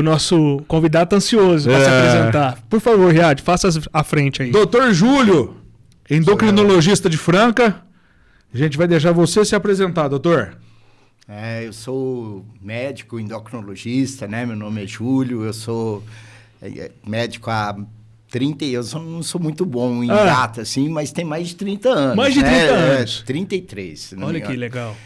Nosso convidado tá ansioso para se apresentar. Por favor, Riad, faça a frente aí. Doutor Júlio, endocrinologista de Franca. A gente vai deixar você se apresentar, doutor. Eu sou médico endocrinologista, né? Meu nome é Júlio, eu sou médico há 30 anos. Eu não sou muito bom em data, assim, mas tem mais de 30 anos. Mais de 30 anos? 33. Olha que legal.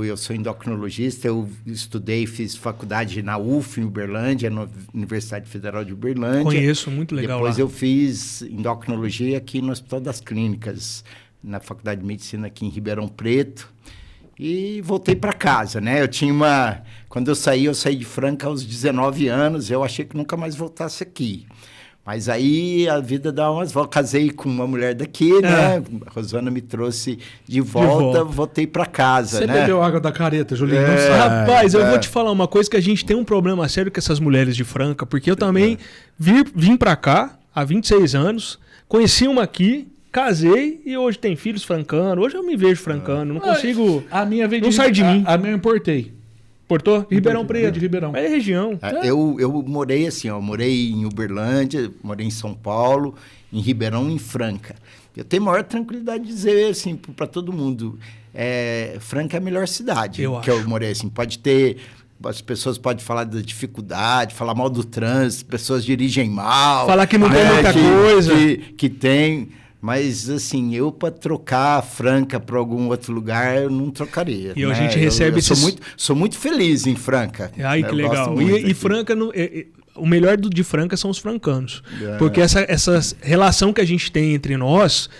Eu sou endocrinologista, eu estudei, fiz faculdade na UF, em Uberlândia, na Universidade Federal de Uberlândia. Conheço, muito legal. Depois lá. eu fiz endocrinologia aqui no Hospital das Clínicas, na Faculdade de Medicina aqui em Ribeirão Preto. E voltei para casa, né? Quando eu saí de Franca aos 19 anos, eu achei que nunca mais voltasse aqui. Mas aí a vida dá umas voltas. Casei com uma mulher daqui, né? A Rosana me trouxe de volta. Voltei para casa, Você né? bebeu água da careta, Julinho? Não sabe. Rapaz, eu vou te falar uma coisa, que a gente tem um problema sério com essas mulheres de Franca, porque eu também vim para cá há 26 anos, conheci uma aqui, casei e hoje tem filhos francanos. Hoje eu me vejo francano, não consigo... A minha veio não sai de mim. A minha eu importei. Portou? Ribeirão Preto. De Ribeirão. É região. Eu morei assim, ó, morei em Uberlândia, morei em São Paulo, em Ribeirão e em Franca. Eu tenho a maior tranquilidade de dizer assim para todo mundo, Franca é a melhor cidade eu morei. Assim, pode ter... As pessoas podem falar da dificuldade, falar mal do trânsito, pessoas dirigem mal. Falar que não tem muita coisa. Que tem... Mas, assim, eu para trocar Franca para algum outro lugar, eu não trocaria. E a gente recebe sou muito feliz em Franca. Ai, que legal. E Franca, o melhor de Franca são os francanos. Porque essa relação que a gente tem entre nós,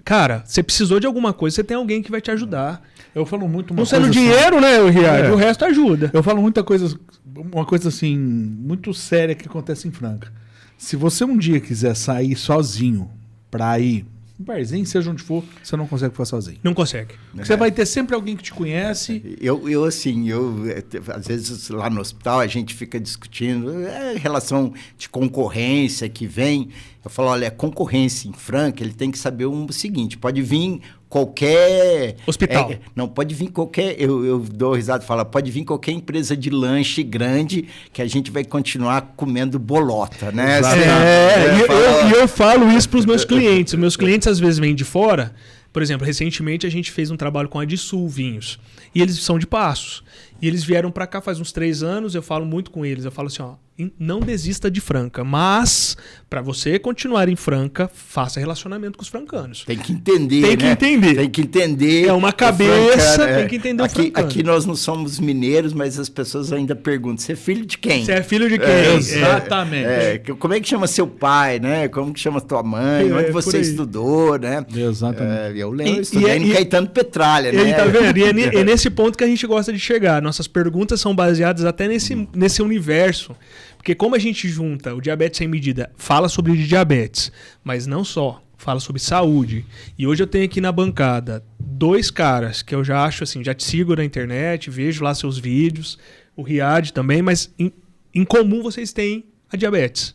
cara, você precisou de alguma coisa, você tem alguém que vai te ajudar. Eu falo muito não sendo dinheiro, né, Riad? O resto ajuda. Eu falo uma coisa assim, muito séria que acontece em Franca. Se você um dia quiser sair sozinho para ir um barzinho, seja onde for, você não consegue ficar sozinho. Não consegue. Você vai ter sempre alguém que te conhece. Às vezes lá no hospital a gente fica discutindo relação de concorrência que vem. Eu falo, olha, concorrência em Franca, ele tem que saber o seguinte, pode vir qualquer... Hospital. Não, pode vir qualquer... Eu dou risada e falo, pode vir qualquer empresa de lanche grande que a gente vai continuar comendo bolota, né? Eu falo isso para os meus clientes. Meus clientes às vezes vêm de fora. Por exemplo, recentemente a gente fez um trabalho com a Dissul Vinhos. E eles são de Passos. E eles vieram para cá faz uns 3 anos, eu falo muito com eles. Eu falo assim, ó, não desista de Franca, mas para você continuar em Franca, faça relacionamento com os francanos. Tem que entender, Tem que entender. É uma cabeça, tem que entender o francano. Aqui nós não somos mineiros, mas as pessoas ainda perguntam, você é filho de quem? Você é filho de quem? Exatamente. Como é que chama seu pai, né? Como que chama tua mãe? Onde você estudou, né? Exatamente. Eu lembro, eu estudei no Caetano Petralha, né? Tá vendo? E é nesse ponto que a gente gosta de chegar. Nossas perguntas são baseadas até nesse universo. Porque como a gente junta o Diabetes Sem Medida, fala sobre diabetes, mas não só, fala sobre saúde. E hoje eu tenho aqui na bancada 2 caras que eu já acho assim, já te sigo na internet, vejo lá seus vídeos, o Riad também, mas em comum vocês têm a diabetes.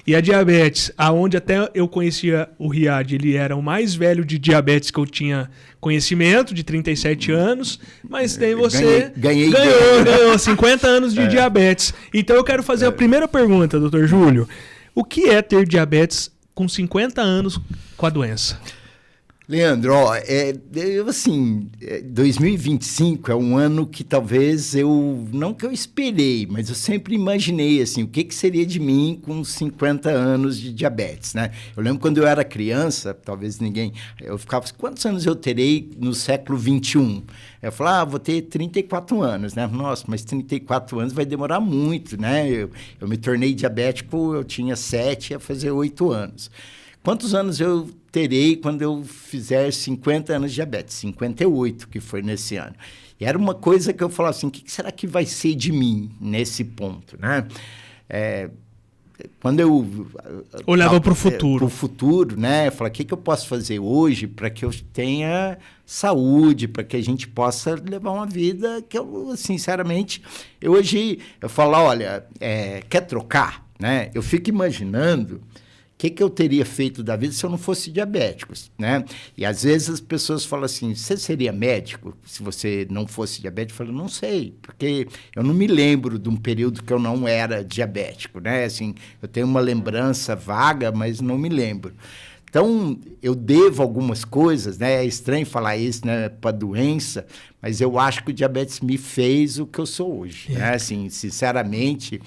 E a diabetes, aonde até eu conhecia o Riad, ele era o mais velho de diabetes que eu tinha conhecimento, de 37 anos, mas tem você... Ganhou 50 anos de diabetes. Então eu quero fazer a primeira pergunta, doutor Júlio. O que é ter diabetes com 50 anos com a doença? Leandro, 2025 é um ano que talvez não que eu esperei, mas eu sempre imaginei, assim, o que seria de mim com 50 anos de diabetes, né? Eu lembro quando eu era criança, talvez eu ficava, quantos anos eu terei no século 21? Eu falava, vou ter 34 anos, né? Nossa, mas 34 anos vai demorar muito, né? Eu me tornei diabético, eu tinha 7, ia fazer 8 anos. Quantos anos eu terei quando eu fizer 50 anos de diabetes? 58, que foi nesse ano. E era uma coisa que eu falava assim, o que será que vai ser de mim nesse ponto, né? Quando eu... olhava para o futuro. Para o futuro, né? Eu falava, o que eu posso fazer hoje para que eu tenha saúde, para que a gente possa levar uma vida que eu, sinceramente, eu falo, olha, quer trocar, né? Eu fico imaginando que eu teria feito da vida se eu não fosse diabético, né? E às vezes as pessoas falam assim, você seria médico se você não fosse diabético? Eu falo, não sei, porque eu não me lembro de um período que eu não era diabético, né? Assim, eu tenho uma lembrança vaga, mas não me lembro. Então, eu devo algumas coisas, né? É estranho falar isso, né, para doença, mas eu acho que o diabetes me fez o que eu sou hoje, né? Assim, sinceramente,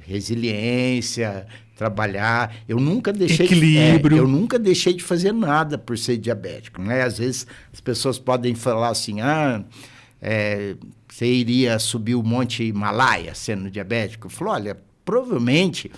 resiliência, trabalhar. Eu nunca deixei equilíbrio. Eu nunca deixei de fazer nada por ser diabético, né? Às vezes as pessoas podem falar assim, você iria subir o Monte Himalaia sendo diabético? Eu falo, olha, provavelmente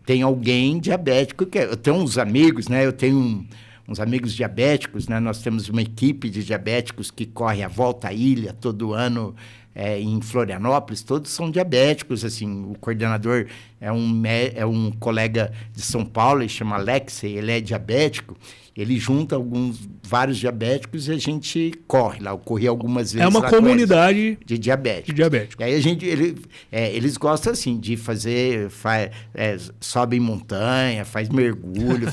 tem alguém diabético que eu tenho uns amigos, né? Eu tenho uns amigos diabéticos, né? Nós temos uma equipe de diabéticos que corre a volta à ilha todo ano em Florianópolis. Todos são diabéticos, assim. O coordenador é um colega de São Paulo, ele chama Alexei, ele é diabético. Ele junta vários diabéticos e a gente corre lá. Eu corri algumas vezes. É uma comunidade de diabéticos. De E aí eles gostam assim de fazer, sobe em montanha, faz mergulho,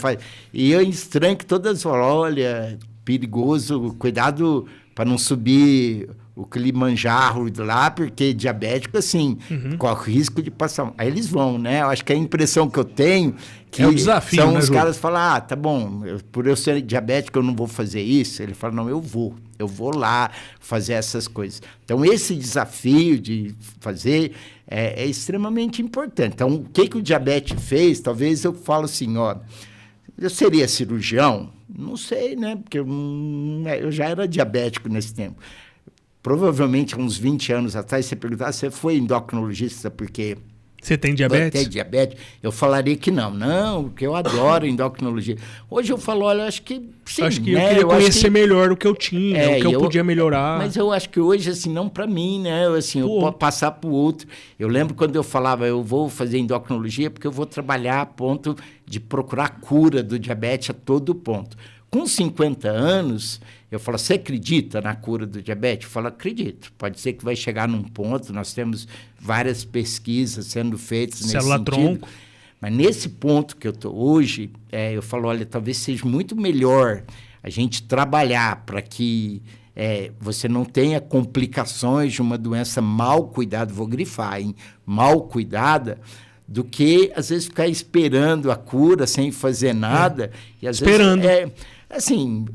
e eu estranho que todas falam, olha, perigoso, cuidado para não subir o Kilimanjaro lá, porque diabético, assim, corre risco de passar. Aí eles vão, né? Eu acho que a impressão que eu tenho que é o desafio, são né, os Ju? caras falam, tá bom, por eu ser diabético eu não vou fazer isso. Ele fala, não, eu vou lá fazer essas coisas. Então, esse desafio de fazer é extremamente importante. Então, o que o diabetes fez? Talvez eu falo assim, eu seria cirurgião? Não sei, né? Porque eu já era diabético nesse tempo. Provavelmente, há uns 20 anos atrás, você perguntar, você foi endocrinologista porque... Você tem diabetes? Tem diabetes? Eu falaria que não, porque eu adoro endocrinologia. Hoje eu falo, olha, acho que sim. Acho que né? eu queria conhecer melhor o que eu tinha, o que eu podia melhorar. Mas eu acho que hoje, assim, não para mim, né? Eu posso passar para o outro. Eu lembro quando eu falava, eu vou fazer endocrinologia porque eu vou trabalhar a ponto de procurar cura do diabetes a todo ponto. Com 50 anos, eu falo, você acredita na cura do diabetes? Eu falo, acredito. Pode ser que vai chegar num ponto, nós temos várias pesquisas sendo feitas nesse sentido. Tronco. Mas nesse ponto que eu estou hoje, eu falo, olha, talvez seja muito melhor a gente trabalhar para que você não tenha complicações de uma doença mal cuidada, vou grifar, hein? Mal cuidada, do que, às vezes, ficar esperando a cura sem fazer nada. E, às esperando. Vezes, assim,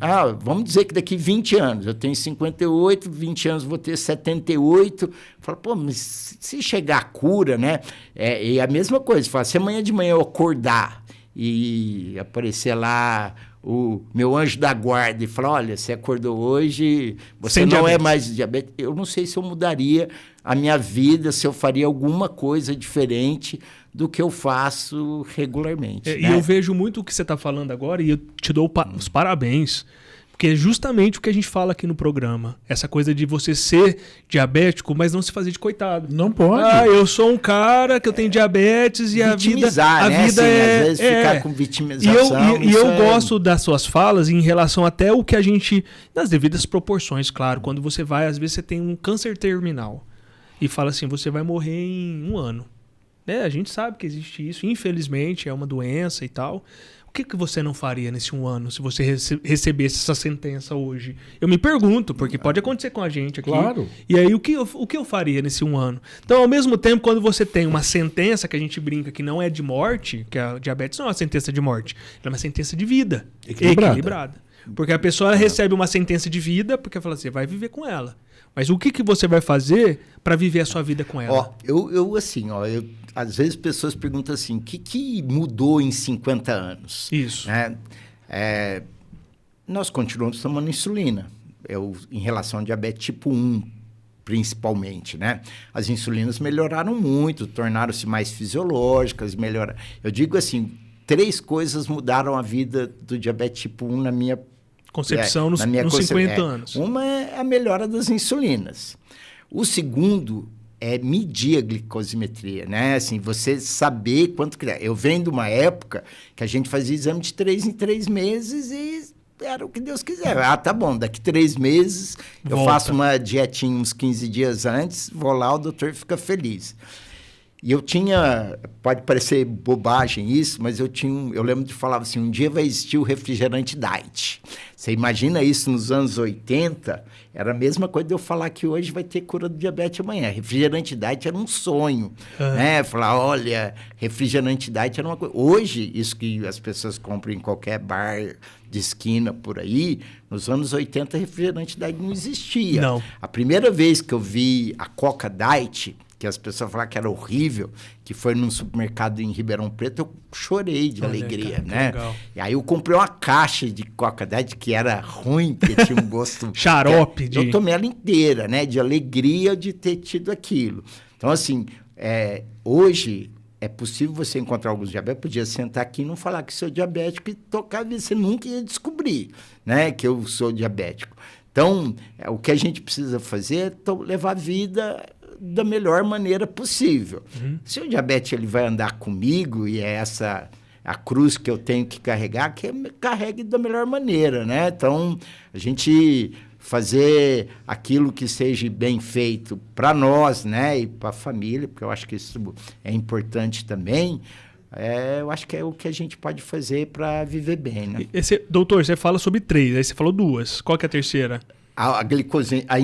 vamos dizer que daqui 20 anos, eu tenho 58, 20 anos vou ter 78. Fala, pô, mas se chegar a cura, né? E a mesma coisa, fala, se amanhã de manhã eu acordar e aparecer lá o meu anjo da guarda e falar, olha, você acordou hoje, você sem não diabetes. É mais diabético. Eu não sei se eu mudaria a minha vida, se eu faria alguma coisa diferente do que eu faço regularmente. E eu vejo muito o que você está falando agora e eu te dou os parabéns, porque é justamente o que a gente fala aqui no programa. Essa coisa de você ser diabético, mas não se fazer de coitado. Não pode. Eu sou um cara que eu tenho diabetes e vitimizar, a vida assim, às vezes ficar com vitimização. E eu gosto das suas falas em relação até o que a gente... Nas devidas proporções, claro. Quando você vai, às vezes você tem um câncer terminal e fala assim, você vai morrer em 1 ano. A gente sabe que existe isso, infelizmente, é uma doença e tal. O que você não faria nesse 1 ano se você recebesse essa sentença hoje? Eu me pergunto, porque pode acontecer com a gente aqui. Claro. E aí, o que eu faria nesse 1 ano? Então, ao mesmo tempo, quando você tem uma sentença que a gente brinca que não é de morte, que a diabetes não é uma sentença de morte, ela é uma sentença de vida. Equilibrada. Porque a pessoa recebe uma sentença de vida porque fala assim, vai viver com ela. Mas o que você vai fazer para viver a sua vida com ela? Às vezes pessoas perguntam assim, o que mudou em 50 anos? Isso. Né? Nós continuamos tomando insulina, em relação ao diabetes tipo 1, principalmente, né? As insulinas melhoraram muito, tornaram-se mais fisiológicas, melhoraram. Eu digo assim, 3 coisas mudaram a vida do diabetes tipo 1 na minha concepção nos 50 anos. Uma é a melhora das insulinas. O segundo é medir a glicosimetria, né? Assim, você saber quanto que é. Eu venho de uma época que a gente fazia exame de 3 em 3 meses e era o que Deus quiser. Tá bom, daqui 3 meses eu faço uma dietinha uns 15 dias antes, vou lá, o doutor fica feliz. E eu tinha, pode parecer bobagem isso, mas eu lembro de falar assim, um dia vai existir o refrigerante diet. Você imagina isso nos anos 80, era a mesma coisa de eu falar que hoje vai ter cura do diabetes amanhã. Refrigerante diet era um sonho, né? Falar, olha, refrigerante diet era uma coisa. Hoje, isso que as pessoas compram em qualquer bar de esquina por aí, nos anos 80, refrigerante diet não existia. Não. A primeira vez que eu vi a Coca Diet, que as pessoas falaram que era horrível, que foi num supermercado em Ribeirão Preto, eu chorei de alegria, cara, né? legal. E aí eu comprei uma caixa de Coca Diet que era ruim, porque tinha um gosto... Xarope de... Eu tomei ela inteira, né? De alegria de ter tido aquilo. Então, assim, hoje é possível você encontrar alguns diabéticos, podia sentar aqui e não falar que sou diabético e tocar, você nunca ia descobrir, né? Que eu sou diabético. Então, o que a gente precisa fazer é levar a vida da melhor maneira possível. Se o diabetes ele vai andar comigo e é essa a cruz que eu tenho que carregar, que eu carregue da melhor maneira, né? Então, a gente fazer aquilo que seja bem feito para nós, né? E para a família, porque eu acho que isso é importante também. Eu acho que é o que a gente pode fazer para viver bem, né? Doutor, você fala sobre 3, aí você falou 2. Qual que é a terceira? A glicose, a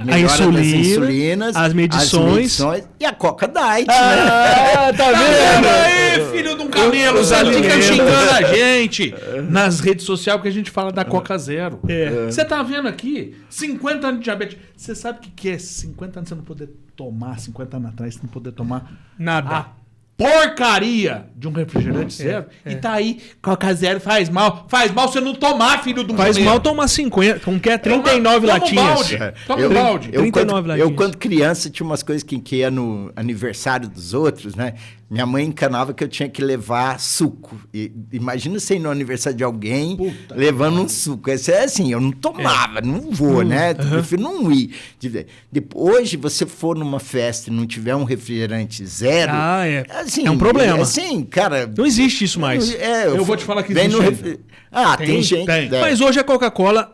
melhora insulina, das insulinas, as medições e a Coca Diet, né? Tá vendo? Aí, filho de um camelo, Os sabe? Fica alimentos. xingando a gente nas redes sociais porque a gente fala da Coca Zero. Você tá vendo aqui 50 anos de diabetes. Você sabe o que é 50 anos você não poder tomar, 50 anos atrás você não poder tomar Nada. a porcaria de um refrigerante zero. E tá aí, Coca Zero faz mal. Faz mal você não tomar, filho de um Faz camelo. mal tomar 50, como que é? 39 Toma latinhas. balde. Toma um balde. 39 latinhas. Eu, quando criança, tinha umas coisas que ia no aniversário dos outros, né? Minha mãe encanava que eu tinha que levar suco. E, imagina você ir no aniversário de alguém levando um suco. Esse é assim, eu não tomava, não vou, né? Eu prefiro não ir. Hoje, você for numa festa e não tiver um refrigerante zero... assim, é um problema. Assim, cara... Não existe isso mais. Eu vou te falar que vem existe. tem gente... Mas hoje a Coca-Cola,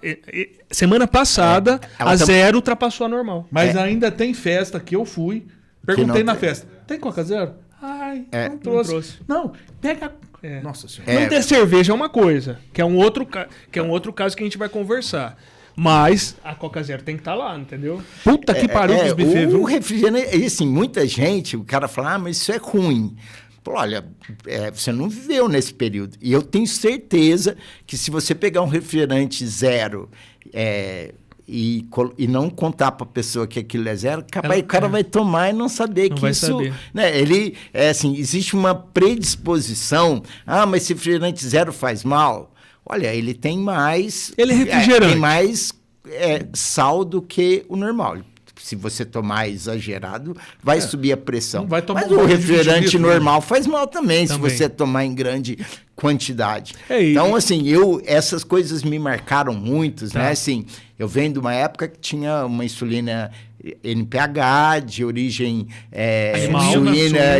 semana passada, a zero ultrapassou a normal. Mas ainda tem festa que eu fui, perguntei não na festa, tem Coca Zero? Ai, não trouxe. trouxe. Não, pega... Nossa Senhora. Não ter cerveja é uma coisa, que é um outro caso que a gente vai conversar. Mas a Coca Zero tem que estar lá, entendeu? Puta que pariu que os buffet, viu? O refrigerante, assim, muita gente, o cara fala, mas isso é ruim. Pô, olha, você não viveu nesse período. E eu tenho certeza que se você pegar um refrigerante zero e não contar para a pessoa que aquilo é zero, capaz o cara vai tomar e não saber não que vai isso... saber. Né, ele, assim, existe uma predisposição. Mas esse refrigerante zero faz mal. Olha, ele tem mais... Ele é refrigerante. Tem mais sal do que o normal. Se você tomar exagerado, vai subir a pressão. Vai tomar Mas o refrigerante normal né? faz mal também, se você tomar em grande quantidade. É, então, assim, essas coisas me marcaram muito, né? Assim, eu venho de uma época que tinha uma insulina NPH, de origem suína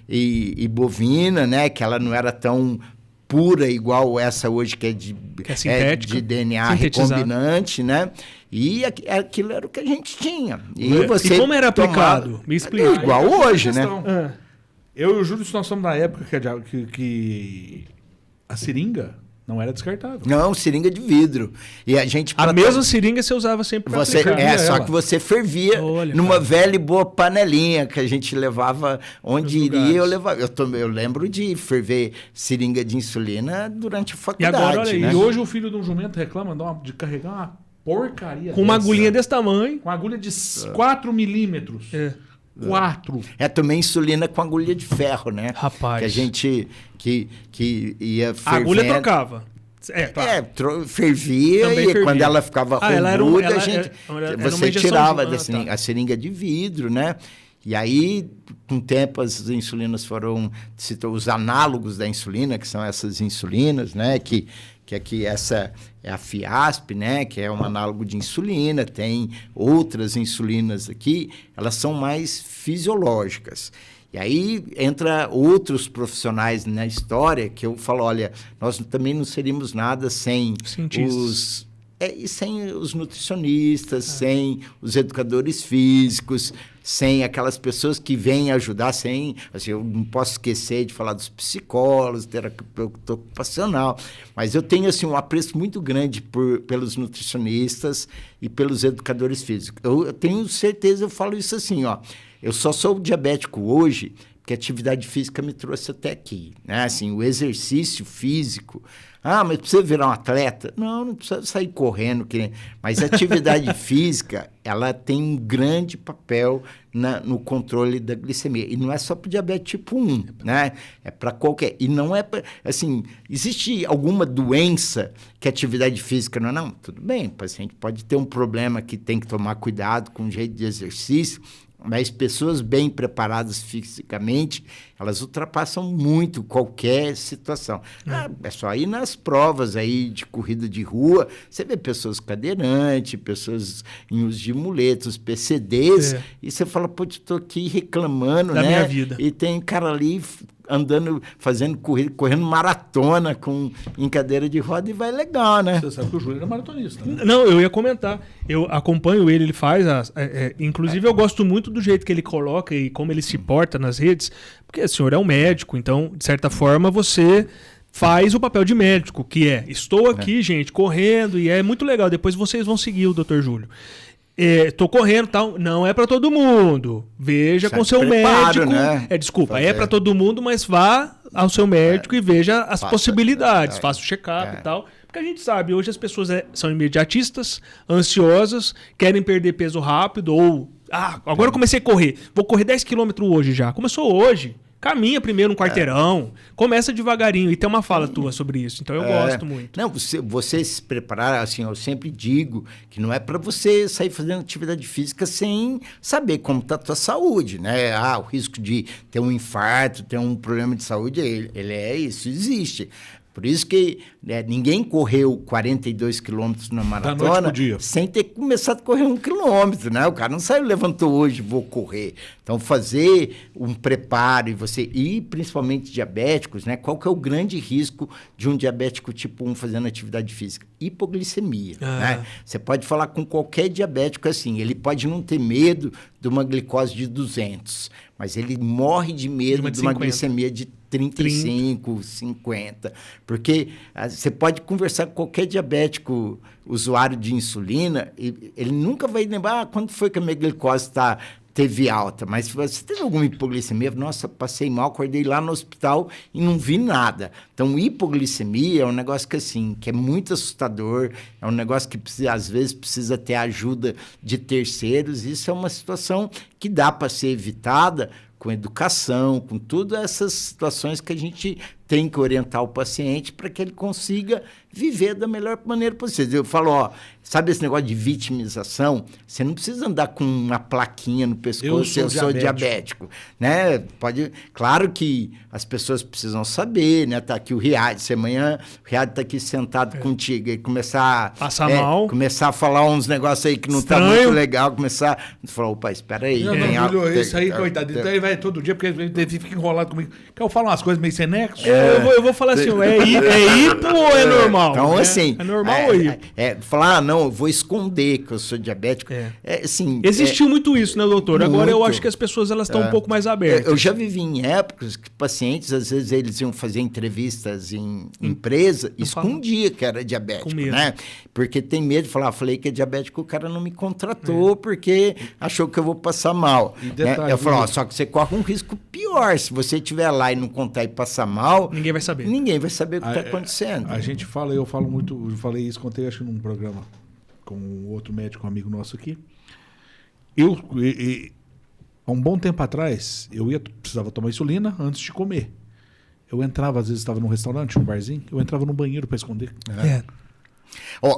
e bovina, né? Que ela não era tão pura igual essa hoje, que é de DNA recombinante, né? E aquilo era o que a gente tinha. E como era aplicado? Me explica. Igual hoje, né? Eu e o Júlio, nós somos da época que a seringa não era descartável. Não, seringa de vidro. E a gente... A mesma seringa você usava sempre para aplicar. Só que você fervia numa velha e boa panelinha que a gente levava onde iria, eu levava. Eu lembro de ferver seringa de insulina durante a faculdade. E agora, olha aí, né? E hoje o filho de um jumento reclama de carregar uma porcaria com uma agulhinha desse tamanho. Com uma agulha de 4 milímetros. 4. Também insulina com agulha de ferro, né? Rapaz. Que a gente que ia fervendo. A agulha trocava. Fervia também e fervia. Quando ela ficava rombuda, você tirava a seringa de vidro, né? E aí, com o tempo, as insulinas foram... os análogos da insulina, que são essas insulinas, né? Que aqui essa é a Fiasp, né? Que é um análogo de insulina. Tem outras insulinas aqui. Elas são mais fisiológicas. E aí entra outros profissionais na história que eu falo, olha, nós também não seríamos nada sem sem os nutricionistas, sem os educadores físicos, sem aquelas pessoas que vêm ajudar, sem, assim, eu não posso esquecer de falar dos psicólogos, terapeuta ocupacional, mas eu tenho assim, um apreço muito grande pelos nutricionistas e pelos educadores físicos. Eu tenho certeza, eu falo isso assim, ó, eu só sou diabético hoje porque a atividade física me trouxe até aqui, né? Assim, o exercício físico. Ah, mas precisa virar um atleta? Não precisa sair correndo. Mas a atividade física, ela tem um grande papel no controle da glicemia. E não é só para o diabetes tipo 1, né? É para qualquer... E não é para... Assim, existe alguma doença que a atividade física não é? Não, tudo bem, o paciente pode ter um problema que tem que tomar cuidado com o jeito de exercício, mas pessoas bem preparadas fisicamente, elas ultrapassam muito qualquer situação. É só ir nas provas aí de corrida de rua, você vê pessoas cadeirantes, pessoas em uso de muletas, PCDs, e você fala, pô, estou aqui reclamando, da né? minha vida. E tem cara ali andando, fazendo corrida, correndo maratona em cadeira de roda e vai legal, né? Você sabe que o Júlio é maratonista, né? Não, eu ia comentar. Eu acompanho ele faz... inclusive, eu gosto muito do jeito que ele coloca e como ele se porta nas redes, porque o senhor é um médico, então, de certa forma, você faz o papel de médico, que é, estou aqui, gente, correndo, e é muito legal. Depois vocês vão seguir o Dr. Júlio. Tô correndo, tal, não é para todo mundo. Veja com seu médico. Né? Desculpa, é para todo mundo, mas vá ao seu médico e veja as possibilidades. Faça o check-up e tal. Porque a gente sabe, hoje as pessoas são imediatistas, ansiosas, querem perder peso rápido ou... agora eu comecei a correr. Vou correr 10 km hoje já. Começou hoje. Caminha primeiro um quarteirão, começa devagarinho. E tem uma fala tua sobre isso, então eu gosto muito. Não, você se preparar, assim, eu sempre digo que não é para você sair fazendo atividade física sem saber como está a tua saúde, né? O risco de ter um infarto, ter um problema de saúde, ele isso existe. Por isso que ninguém correu 42 quilômetros na maratona sem ter começado a correr 1 quilômetro, né? O cara não saiu, levantou hoje, vou correr. Então, fazer um preparo e principalmente diabéticos, né? Qual que é o grande risco de um diabético tipo 1 fazendo atividade física? Hipoglicemia, né? Você pode falar com qualquer diabético assim, ele pode não ter medo de uma glicose de 200, mas ele morre de medo de uma glicemia de 35, 50. Porque você pode conversar com qualquer diabético usuário de insulina, e ele nunca vai lembrar quando foi que a minha glicose teve alta. Mas se você teve alguma hipoglicemia, nossa, passei mal, acordei lá no hospital e não vi nada. Então, hipoglicemia é um negócio que é muito assustador, é um negócio que às vezes precisa ter ajuda de terceiros. Isso é uma situação que dá para ser evitada com educação, com todas essas situações que a gente tem que orientar o paciente para que ele consiga viver da melhor maneira possível. Eu falo, sabe esse negócio de vitimização? Você não precisa andar com uma plaquinha no pescoço, eu sou diabético, né? Claro que as pessoas precisam saber, né? Tá aqui o Riad, se amanhã o Riad tá aqui sentado contigo e começar mal, começar a falar uns negócios aí que não tá muito legal, começar a falar, opa, espera aí. Isso aí, coitado, então ele vai todo dia, porque ele fica enrolado comigo. Que eu falo umas coisas meio sem nexo. Eu vou falar assim, é hipo ou é normal? Então, assim... É normal ou hipo? Falar, não, eu vou esconder que eu sou diabético. Assim, existiu muito isso, né, doutor? Agora eu acho que as pessoas elas estão um pouco mais abertas. Eu já vivi em épocas que pacientes, às vezes, eles iam fazer entrevistas em empresa, escondia que era diabético, né? Porque tem medo de falar, falei que é diabético, o cara não me contratou porque achou que eu vou passar mal. Detalhe, eu falo, só que você corre um risco pior. Se você estiver lá e não contar e passar mal... Ninguém vai saber. Ninguém vai saber o que está acontecendo. A gente fala, eu falo muito, eu falei isso, contei acho num programa com outro médico, um amigo nosso aqui. Há um bom tempo atrás, precisava tomar insulina antes de comer. Eu entrava, às vezes estava num restaurante, num barzinho, eu entrava no banheiro para esconder.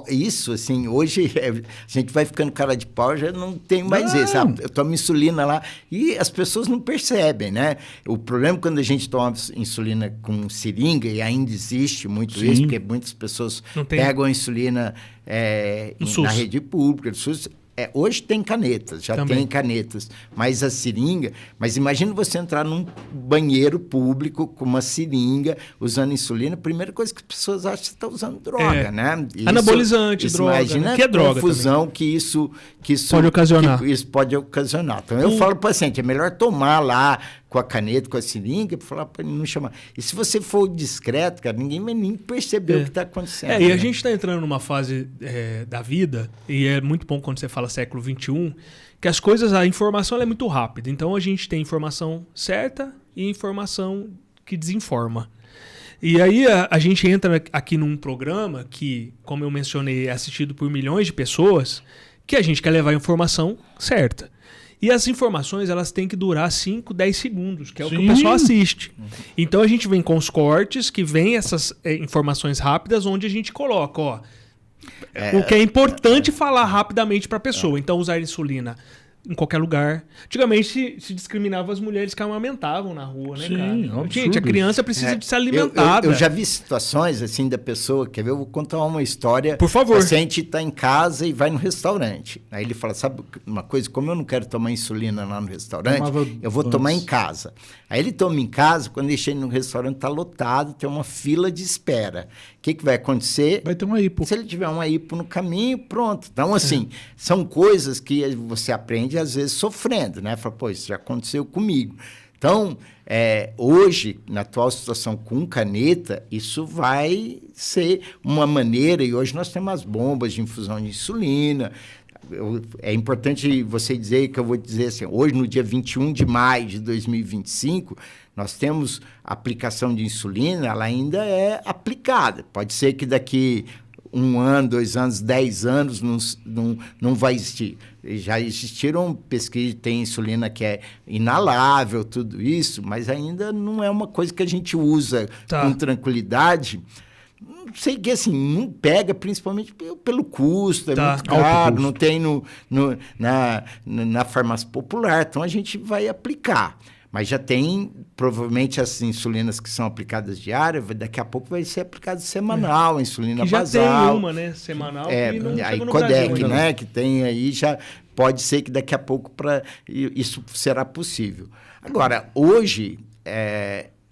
Isso, assim, hoje a gente vai ficando cara de pau, já não tem mais isso, sabe? Eu tomo insulina lá e as pessoas não percebem, né? O problema é quando a gente toma insulina com seringa, e ainda existe muito isso, porque muitas pessoas pegam a insulina na rede pública, do SUS, hoje tem canetas, já Também. tem canetas, mas a seringa... Mas imagina você entrar num banheiro público com uma seringa, usando insulina, a primeira coisa que as pessoas acham que você está usando droga, né? Anabolizante, droga. Imagina né? Que é a droga confusão também. que isso Pode ocasionar. que isso pode ocasionar. Então, eu falo para o paciente, é melhor tomar lá com a caneta, com a seringa, para falar para ele não chamar. E se você for discreto, cara, ninguém vai nem perceber o que está acontecendo. E a né? gente está entrando numa fase da vida, e é muito bom quando você fala século XXI, que as coisas, a informação ela é muito rápida. Então a gente tem informação certa e informação que desinforma. E aí a gente entra aqui num programa que, como eu mencionei, é assistido por milhões de pessoas, que a gente quer levar a informação certa. E as informações, elas têm que durar 5, 10 segundos, que é o que o pessoal assiste. Então a gente vem com os cortes, que vem essas informações rápidas, onde a gente coloca, o que é importante falar rapidamente para a pessoa. Então usar insulina em qualquer lugar. Antigamente se discriminava as mulheres que amamentavam na rua, né, cara? Gente, a criança precisa de ser alimentada. Eu já vi situações assim da pessoa, quer ver? Eu vou contar uma história. Por favor. O paciente está em casa e vai no restaurante. Aí ele fala, sabe uma coisa, como eu não quero tomar insulina lá no restaurante, eu vou tomar em casa. Aí ele toma em casa, quando ele chega no restaurante está lotado, tem uma fila de espera. O que vai acontecer? Vai ter uma hipo. Se ele tiver uma hipo no caminho, pronto. Então, assim, são coisas que você aprende, às vezes, sofrendo, né? Fala, pô, isso já aconteceu comigo. Então, hoje, na atual situação com caneta, isso vai ser uma maneira, e hoje nós temos as bombas de infusão de insulina. É importante você dizer que eu vou dizer assim, hoje, no dia 21 de maio de 2025, nós temos a aplicação de insulina, ela ainda é aplicada. Pode ser que daqui 1 ano, 2 anos, 10 anos não vai existir. Já existiram pesquisas, tem insulina que é inalável, tudo isso, mas ainda não é uma coisa que a gente usa com tranquilidade. Não sei que assim, não pega principalmente pelo custo, é muito caro, não tem na farmácia popular, então a gente vai aplicar. Mas já tem, provavelmente, as insulinas que são aplicadas diárias, daqui a pouco vai ser aplicado semanal, a insulina já basal. Já tem uma, né, semanal, que não chegou no Codec, Brasil, né, que tem aí, já pode ser que daqui a pouco isso será possível. Agora, hoje,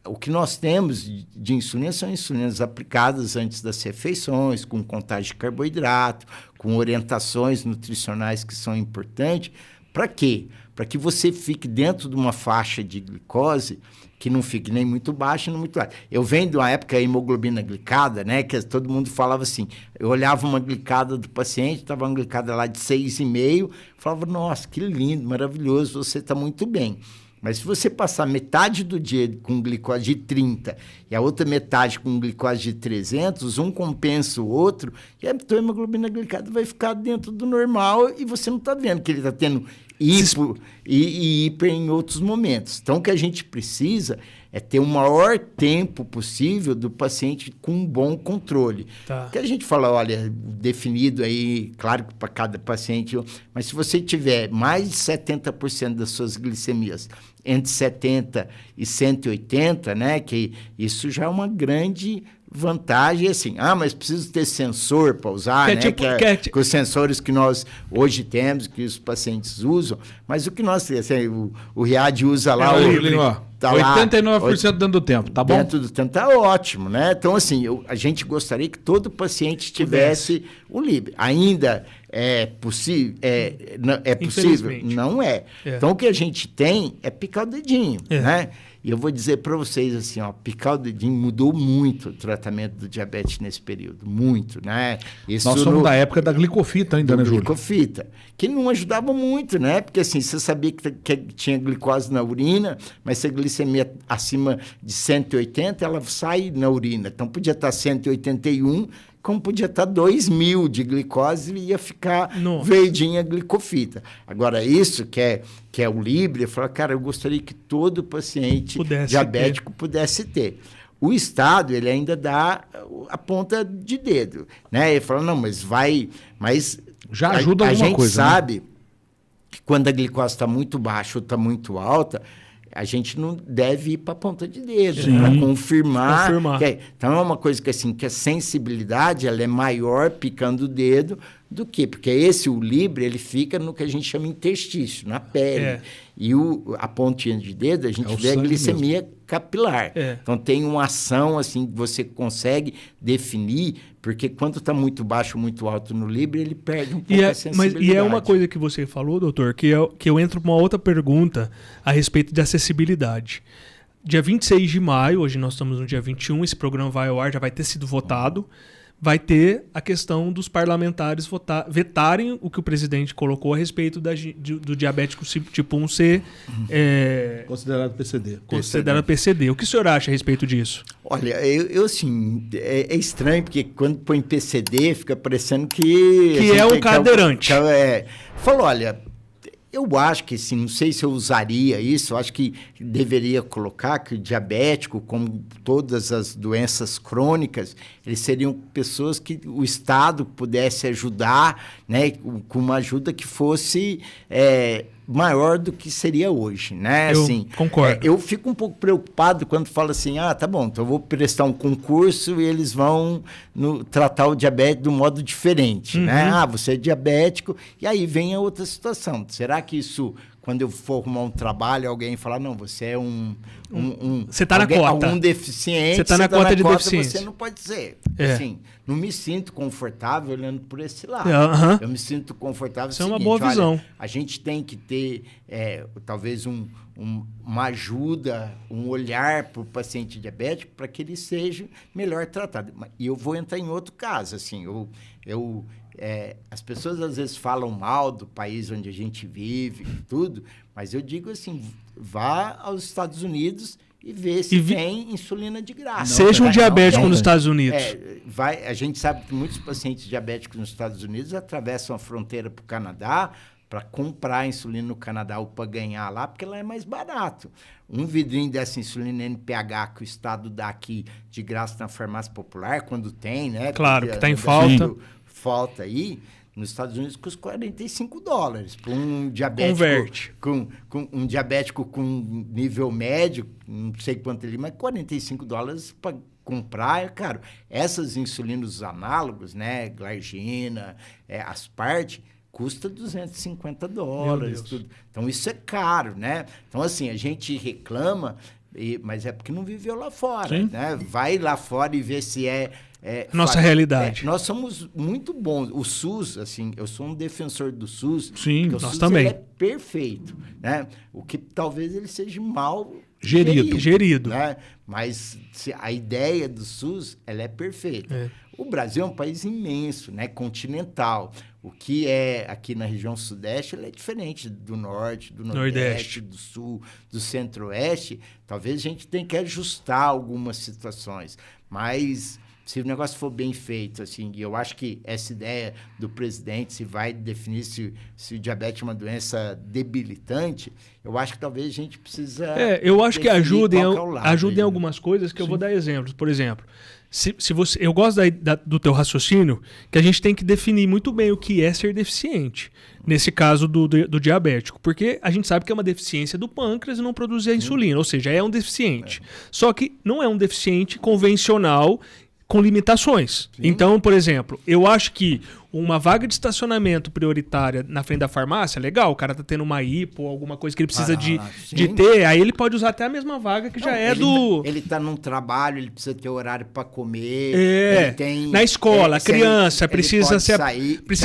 o que nós temos de insulina são insulinas aplicadas antes das refeições, com contagem de carboidrato, com orientações nutricionais que são importantes. Para quê? Para que você fique dentro de uma faixa de glicose que não fique nem muito baixa, nem muito alta. Eu venho de uma época, a hemoglobina glicada, né, que todo mundo falava assim, eu olhava uma glicada do paciente, estava uma glicada lá de 6,5, falava, nossa, que lindo, maravilhoso, você está muito bem. Mas se você passar metade do dia com glicose de 30 e a outra metade com glicose de 300, um compensa o outro, e a tua hemoglobina glicada vai ficar dentro do normal e você não está vendo que ele está tendo hipo e hiper em outros momentos. Então, o que a gente precisa é ter o maior tempo possível do paciente com um bom controle. Que a gente fala, olha, definido aí, claro que para cada paciente, mas se você tiver mais de 70% das suas glicemias entre 70 e 180, né, que isso já é uma grande vantagem, assim, mas preciso ter sensor para usar, que os sensores que nós hoje temos, que os pacientes usam, mas o que nós, assim, o Riad usa lá, tá 89% dentro do tempo, tá bom? Dentro do tempo tá ótimo, né? Então, assim, a gente gostaria que todo paciente tivesse o Libre. Ainda é possível? É possível? Não é. Então, o que a gente tem é picar o dedinho, né? E eu vou dizer para vocês assim, picar o dedinho mudou muito o tratamento do diabetes nesse período, muito, né? Nós somos da época da glicofita ainda, né, Júlio? Glicofita, que não ajudava muito, né? Porque assim, você sabia que tinha glicose na urina, mas se a glicemia acima de 180, ela sai na urina. Então, podia estar 181, como podia estar 2.000 de glicose e ia ficar verdinha glicofita. Agora, isso que é o Libre, eu falo, cara, eu gostaria que todo paciente diabético pudesse ter. O Estado, ele ainda dá a ponta de dedo, né? Ele fala, não, mas já ajuda alguma coisa. A gente sabe que quando a glicose está muito baixa ou está muito alta, a gente não deve ir para a ponta de dedo para confirmar. Então, é uma coisa que, assim, que a sensibilidade ela é maior picando o dedo Do quê? Porque o Libre, ele fica no que a gente chama interstício, na pele. E a pontinha de dedo, a gente vê a glicemia capilar. Então, tem uma ação, assim, que você consegue definir, porque quando está muito baixo, muito alto no Libre, ele perde um pouco a sensibilidade. E é uma coisa que você falou, doutor, que eu entro para uma outra pergunta a respeito de acessibilidade. Dia 26 de maio, hoje nós estamos no dia 21, esse programa vai ao ar, já vai ter sido votado. Vai ter a questão dos parlamentares vetarem o que o presidente colocou a respeito do diabético tipo 1C. Considerado PCD. Considerado PCD. O que o senhor acha a respeito disso? Olha, eu assim, é estranho, porque quando põe PCD, fica parecendo que... Que é um cadeirante. Falou, olha... Eu acho que, assim, não sei se eu usaria isso, eu acho que deveria colocar que o diabético, como todas as doenças crônicas, eles seriam pessoas que o Estado pudesse ajudar, né, com uma ajuda que fosse maior do que seria hoje, né? Eu assim, concordo. Eu fico um pouco preocupado quando fala assim, tá bom, então eu vou prestar um concurso e eles vão tratar o diabetes de um modo diferente, né? Você é diabético, e aí vem a outra situação. Será que isso, quando eu for arrumar um trabalho, alguém falar, não, você é você está na cota. Um deficiente, você está na cota de deficiência. Você não pode ser. Assim, não me sinto confortável olhando por esse lado. Eu me sinto confortável. Isso é uma boa visão. Olha, a gente tem que ter, talvez, uma ajuda, um olhar para o paciente diabético para que ele seja melhor tratado. E eu vou entrar em outro caso. Assim, as pessoas às vezes falam mal do país onde a gente vive e tudo, mas eu digo assim, vá aos Estados Unidos e vê se tem insulina de graça. Seja um diabético nos Estados Unidos. A gente sabe que muitos pacientes diabéticos nos Estados Unidos atravessam a fronteira para o Canadá para comprar insulina no Canadá ou para ganhar lá, porque lá é mais barato. Um vidrinho dessa insulina NPH que o Estado dá aqui de graça na farmácia popular, quando tem, né? Claro, que está em falta. Falta aí, nos Estados Unidos custa $45 para um diabético. Converte. Com um diabético com nível médio, não sei quanto ele, mas $45 para comprar é caro. Essas insulinas análogos, né, glargina, Asparte, custa $250. Tudo. Então, isso é caro, né? Então, assim, a gente reclama, mas é porque não viveu lá fora, né? Vai lá fora e vê se nossa realidade. Nós somos muito bons. O SUS, assim, eu sou um defensor do SUS. Sim, nós SUS também. Ele é perfeito, né? O que talvez ele seja mal gerido. Né? Mas a ideia do SUS, ela é perfeita. O Brasil é um país imenso, né? Continental. O que é aqui na região sudeste, ele é diferente do norte, do nordeste, do sul, do centro-oeste. Talvez a gente tenha que ajustar algumas situações, mas se o negócio for bem feito, assim, e eu acho que essa ideia do presidente, se vai definir se o diabetes é uma doença debilitante, eu acho que talvez a gente precisa... eu acho que ajudem algumas coisas que eu vou dar exemplos. Por exemplo, eu gosto do teu raciocínio, que a gente tem que definir muito bem o que é ser deficiente, nesse caso do diabético, porque a gente sabe que é uma deficiência do pâncreas e não produzir a insulina, ou seja, é um deficiente. Só que não é um deficiente convencional com limitações. Sim. Então, por exemplo, eu acho que uma vaga de estacionamento prioritária na frente da farmácia, legal, o cara tá tendo uma hipo, alguma coisa que ele precisa de ter, aí ele pode usar até a mesma vaga que Ele tá num trabalho, ele precisa ter horário para comer. Ele tem, na escola, a criança precisa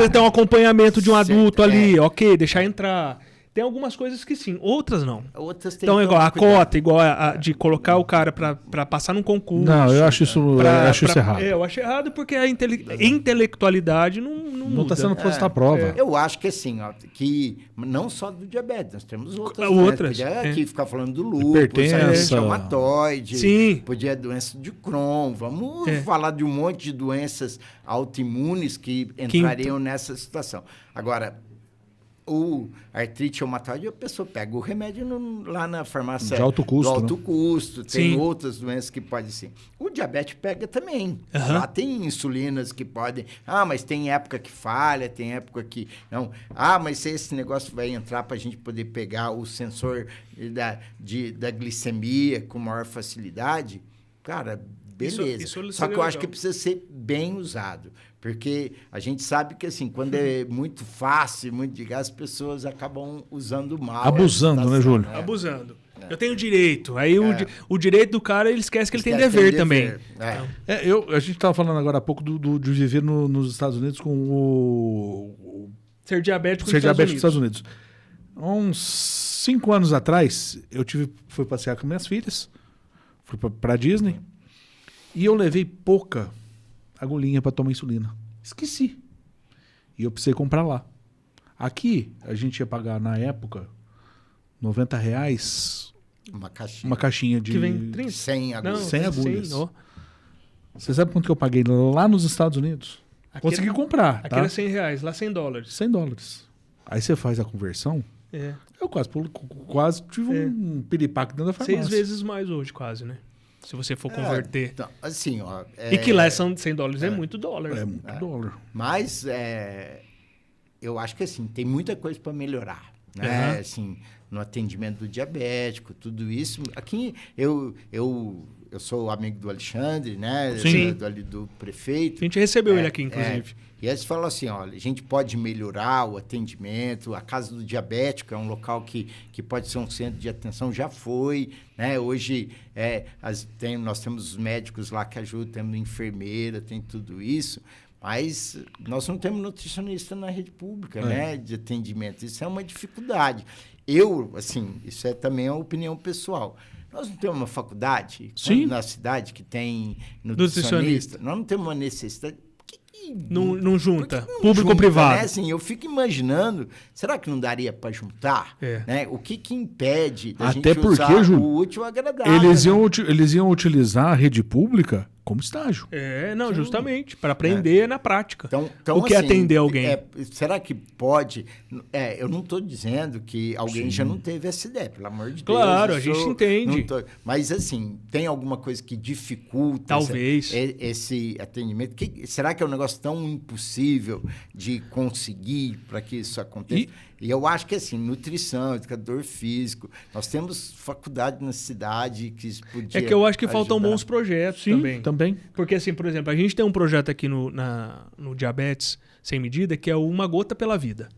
ter um acompanhamento de um adulto ali, ok, deixar entrar. Tem algumas coisas que sim, outras não. Outras tem então, igual a cota, igual de colocar o cara para passar num concurso. Não, eu acho isso, isso errado. Eu acho errado porque a intelectualidade não muda. Não está sendo posta à prova. Eu acho que assim, que não só do diabetes, nós temos outras. Podia aqui ficar falando do lúpus, reumatoide, podia doença de Crohn. Vamos falar de um monte de doenças autoimunes que entrariam nessa situação. Agora, o artrite reumatoide, a pessoa pega o remédio lá na farmácia de alto custo, do alto custo. Tem outras doenças que podem ser. O diabetes pega também. Lá tem insulinas que podem... mas tem época que falha, tem época que... não. Mas esse negócio vai entrar para a gente poder pegar o sensor da glicemia com maior facilidade. Cara, beleza. Só que eu acho que precisa ser bem usado. Porque a gente sabe que, assim, quando é muito fácil, muito de gás, as pessoas acabam usando mal. Abusando, né, Júlio? Abusando. Eu tenho direito. Aí o direito do cara, ele esquece que ele tem dever também. A gente estava falando agora há pouco de viver nos Estados Unidos com o... Ser diabético nos Estados Unidos. Há uns 5 anos atrás, fui passear com minhas filhas, fui para Disney, e eu levei pouca agulhinha para tomar insulina. Esqueci. E eu precisei comprar lá. Aqui, a gente ia pagar, na época, R$90 uma caixinha de... Que vem 30? 100 agulhas. 100 agulhas. Você sabe quanto que eu paguei lá nos Estados Unidos? Consegui comprar. Aqui tá? era R$100, lá $100. $100. Aí você faz a conversão... Eu quase tive um piripaque dentro da farmácia. 6 vezes mais hoje, quase, né? Se você for converter. Então, assim, ó... E que lá são $100, é muito dólar. É muito dólar. Mas eu acho que, assim, tem muita coisa para melhorar, né? Assim, no atendimento do diabético, tudo isso. Aqui, eu sou amigo do Alexandre, né? Sim. Do prefeito. A gente recebeu ele aqui, inclusive. E eles falam assim, olha, a gente pode melhorar o atendimento, a Casa do Diabético é um local que pode ser um centro de atenção, já foi, né? Hoje nós temos os médicos lá que ajudam, temos enfermeira, tem tudo isso, mas nós não temos nutricionista na rede pública, né? De atendimento, isso é uma dificuldade. Isso também é uma opinião pessoal. Nós não temos uma faculdade na cidade que tem nutricionista, nós não temos uma necessidade... Não junta, público-privado. Né? Assim, eu fico imaginando, será que não daria para juntar? Né? O que impede da gente usar o útil agradável? Eles iam utilizar a rede pública como estágio. Justamente, para aprender na prática. Então, o que assim, atender alguém? Será que pode... eu não estou dizendo que alguém já não teve essa ideia, pelo amor de Deus. Claro, a gente entende. Mas, assim, tem alguma coisa que dificulta talvez esse atendimento? Será que é um negócio tão impossível de conseguir para que isso aconteça? E eu acho que, assim, nutrição, educador físico, nós temos faculdade na cidade que isso podia que eu acho que ajudar. Faltam bons projetos também. Porque, assim, por exemplo, a gente tem um projeto aqui no Diabetes Sem Medida, que é o Uma Gota pela Vida.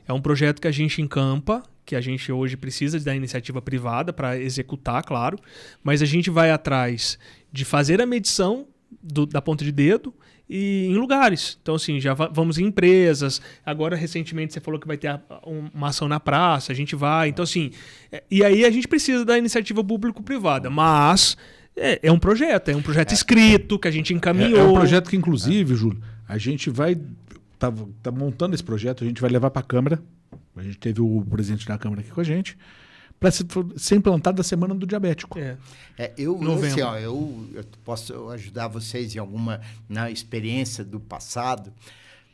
É um projeto que a gente encampa, que a gente hoje precisa da iniciativa privada para executar, claro, mas a gente vai atrás de fazer a medição da ponta de dedo e em lugares. Então, assim, já vamos em empresas. Agora, recentemente, você falou que vai ter uma ação na praça. A gente vai. Então, assim... E aí a gente precisa da iniciativa público-privada. Mas é um projeto escrito que a gente encaminhou. É um projeto que, inclusive, Júlio, a gente vai... Tá montando esse projeto, a gente vai levar para a Câmara. A gente teve o presidente da Câmara aqui com a gente. Para ser implantado da Semana do Diabético. Eu posso ajudar vocês em alguma na experiência do passado.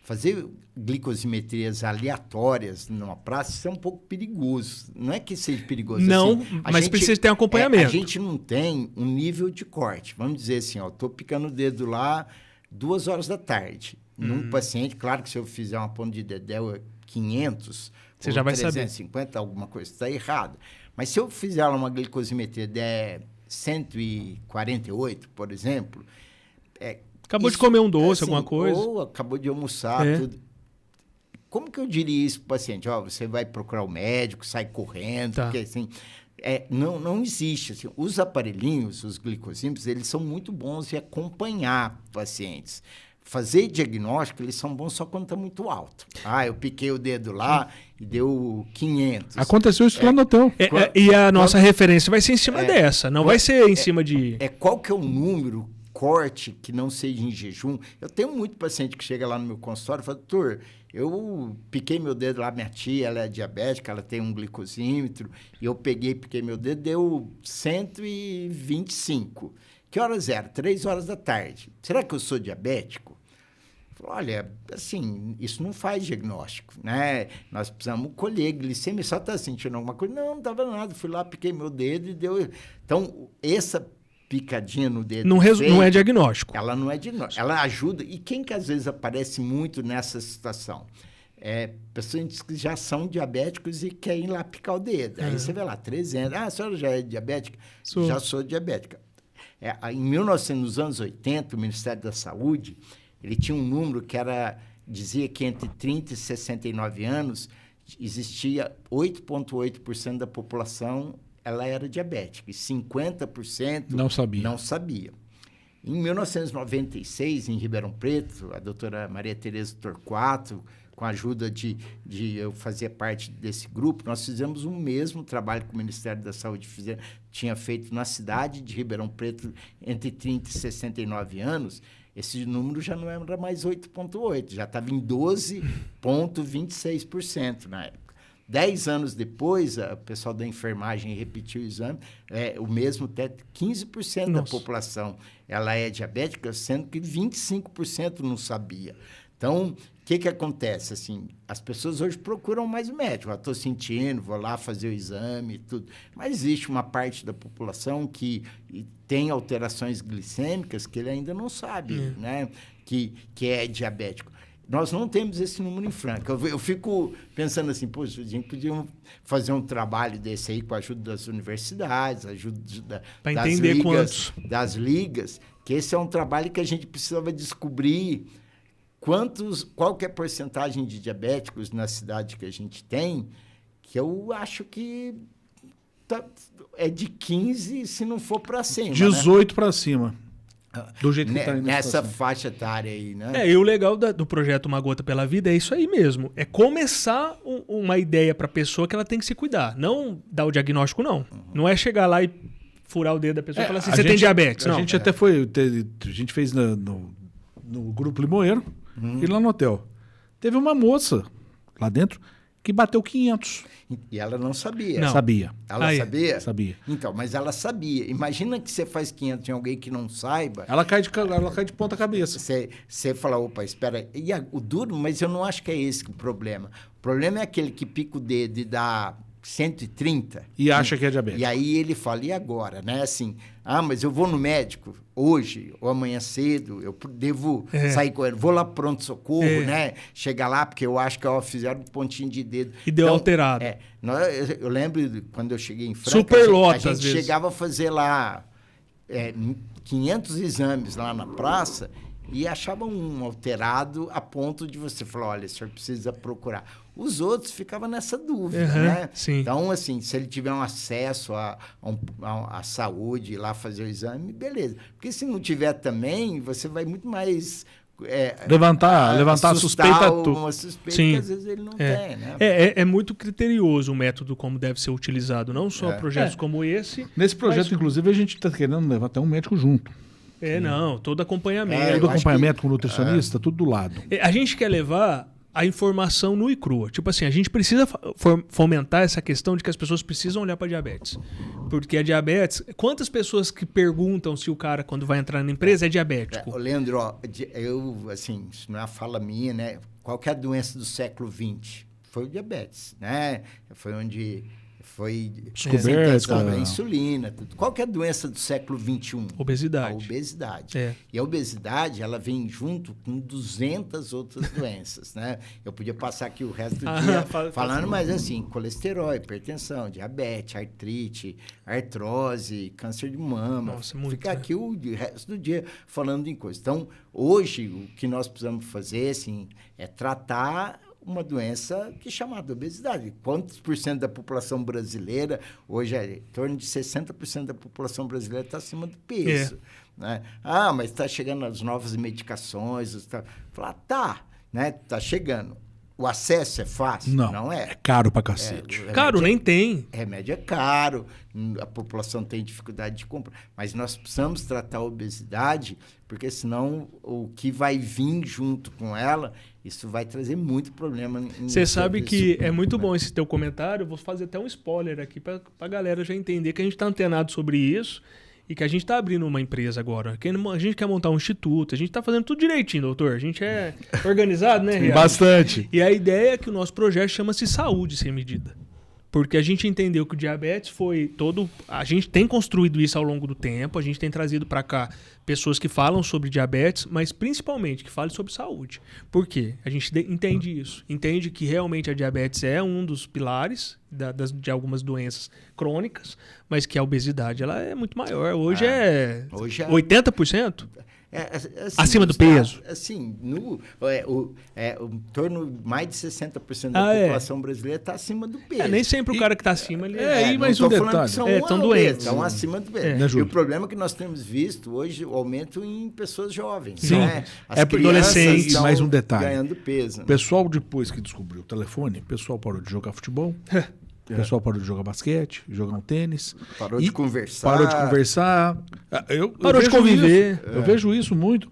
Fazer glicosimetrias aleatórias numa praça, isso é um pouco perigoso. Não é que seja perigoso. Não, assim, mas precisa ter um acompanhamento. A gente não tem um nível de corte. Vamos dizer assim, estou picando o dedo lá 2 horas da tarde. Num paciente, claro que se eu fizer uma ponta de dedéu 500... Você já vai 350, saber. Alguma coisa está errada. Mas se eu fizer uma glicosimetria de 148, por exemplo... Acabou de comer um doce, alguma coisa. Ou acabou de almoçar, tudo. Como que eu diria isso para o paciente? Você vai procurar o médico, sai correndo, porque assim... não existe. Assim, os aparelhinhos, os glicosímetros, eles são muito bons em acompanhar pacientes. Fazer diagnóstico, eles são bons só quando está muito alto. Eu piquei o dedo lá e deu 500. Aconteceu isso lá no hotel. E a nossa referência vai ser em cima dessa, não vai ser em cima de... Qual que é o número, corte, que não seja em jejum? Eu tenho muito paciente que chega lá no meu consultório e fala, doutor, eu piquei meu dedo lá, minha tia, ela é diabética, ela tem um glicosímetro, e eu piquei meu dedo, deu 125. Que horas era? 3 horas da tarde. Será que eu sou diabético? Olha, assim, isso não faz diagnóstico, né? Nós precisamos colher glicemia. Só está sentindo alguma coisa? Não estava nada. Fui lá, piquei meu dedo e deu... Então, essa picadinha no dedo... Não é diagnóstico. Ela não é diagnóstico. Ela ajuda. E quem que às vezes aparece muito nessa situação? Pessoas que já são diabéticos e querem ir lá picar o dedo. Aí você vê lá, 300. A senhora já é diabética? Já sou diabética. Nos anos 80, o Ministério da Saúde... ele tinha um número que dizia que entre 30 e 69 anos existia 8,8% da população, ela era diabética, e 50% não sabia. Em 1996, em Ribeirão Preto, a doutora Maria Tereza Torquato, com a ajuda de eu fazer parte desse grupo, nós fizemos o mesmo trabalho que o Ministério da Saúde tinha feito na cidade de Ribeirão Preto, entre 30 e 69 anos. Esse número já não era mais 8,8%, já estava em 12,26% na época. 10 anos depois, o pessoal da enfermagem repetiu o exame, o mesmo teto, 15% da população ela é diabética, sendo que 25% não sabia. Então, o que acontece? Assim, as pessoas hoje procuram mais o médico. Estou sentindo, vou lá fazer o exame e tudo. Mas existe uma parte da população que tem alterações glicêmicas que ele ainda não sabe, né? Que é diabético. Nós não temos esse número em Franca. Eu fico pensando assim, a gente podia fazer um trabalho desse aí com a ajuda das universidades, ajuda das ligas, que esse é um trabalho que a gente precisava descobrir qual que é a porcentagem de diabéticos na cidade que a gente tem, que eu acho que é de 15, se não for para cima. 18 para cima. Do jeito que tá aí nessa faixa etária aí, né? E o legal do projeto Uma Gota pela Vida é isso aí mesmo. É começar uma ideia para a pessoa que ela tem que se cuidar. Não dar o diagnóstico, não. Não é chegar lá e furar o dedo da pessoa e falar assim, você tem diabetes. A gente até a gente fez no Grupo Limoeiro e lá no hotel. Teve uma moça lá dentro que bateu 500. E ela não sabia. Não. Sabia. Ela sabia? Sabia. Então, mas ela sabia. Imagina que você faz 500 em alguém que não saiba. Ela cai de ponta cabeça. Você fala, opa, espera. E o duro, mas eu não acho que é esse o problema. O problema é aquele que pica o dedo e dá 130. E acha que é diabetes. E aí ele fala, e agora? Né? Assim, mas eu vou no médico hoje ou amanhã cedo, eu devo sair correndo, vou lá pro pronto-socorro, né? Chegar lá, porque eu acho que fizeram um pontinho de dedo. E deu alterado. Eu lembro quando eu cheguei em Franca, Superlota, a gente chegava a fazer lá 500 exames lá na praça e achava um alterado a ponto de você falar, olha, o senhor precisa procurar. Os outros ficavam nessa dúvida, né? Sim. Então, assim, se ele tiver um acesso à saúde, ir lá fazer o exame, beleza. Porque se não tiver também, você vai muito mais... levantar a suspeita. Uma suspeita que às vezes ele não tem, né? É muito criterioso o método como deve ser utilizado, não só projetos como esse. Nesse projeto, inclusive, a gente está querendo levar até um médico junto. Todo acompanhamento. Todo acompanhamento com nutricionista, tudo do lado. A gente quer levar a informação nua e crua. Tipo assim, a gente precisa fomentar essa questão de que as pessoas precisam olhar para diabetes. Porque a diabetes... Quantas pessoas que perguntam se o cara, quando vai entrar na empresa, é diabético? Leandro, assim, isso não é uma fala minha, né? Qual que é a doença do século XX? Foi o diabetes, né? Foi onde... Foi descoberta a insulina, tudo. Qual que é a doença do século XXI? Obesidade. A obesidade. E a obesidade, ela vem junto com 200 outras doenças, né? Eu podia passar aqui o resto do dia falando, mas assim, colesterol, hipertensão, diabetes, artrite, artrose, câncer de mama. Nossa, muito. Ficar aqui o resto do dia falando em coisas. Então, hoje, o que nós precisamos fazer, assim, é tratar uma doença que é chamada obesidade. Quantos por cento da população brasileira, hoje em torno de 60% da população brasileira está acima do peso. Né? Mas está chegando as novas medicações. Né? Tá chegando. O acesso é fácil? Não é. É caro pra cacete. Caro, nem tem. Remédio é caro, a população tem dificuldade de comprar. Mas nós precisamos tratar a obesidade, porque senão o que vai vir junto com ela, isso vai trazer muito problema. Você sabe que é muito bom esse teu comentário. Eu vou fazer até um spoiler aqui para a galera já entender que a gente está antenado sobre isso. E que a gente está abrindo uma empresa agora. A gente quer montar um instituto. A gente está fazendo tudo direitinho, doutor. A gente é organizado, né, Riacho? Bastante. E a ideia é que o nosso projeto chama-se Saúde Sem Medida. Porque a gente entendeu que o diabetes foi todo... A gente tem construído isso ao longo do tempo. A gente tem trazido para cá pessoas que falam sobre diabetes, mas principalmente que falem sobre saúde. Por quê? A gente entende isso. Entende que realmente a diabetes é um dos pilares de algumas doenças crônicas, mas que a obesidade ela é muito maior. Hoje é 80%. Assim, acima do peso? Assim, em torno de mais de 60% da população brasileira está acima do peso. Nem sempre o cara que está acima... Ele mas um detalhe. Estão doentes. Estão acima do peso. E o problema é que nós temos visto hoje o aumento em pessoas jovens. Sim. Né? As adolescentes. E mais um detalhe. Ganhando peso. O pessoal, depois que descobriu o telefone, o pessoal parou de jogar futebol... O pessoal parou de jogar basquete, jogar um tênis. Parou de conversar. Parou de conviver. Eu vejo isso muito.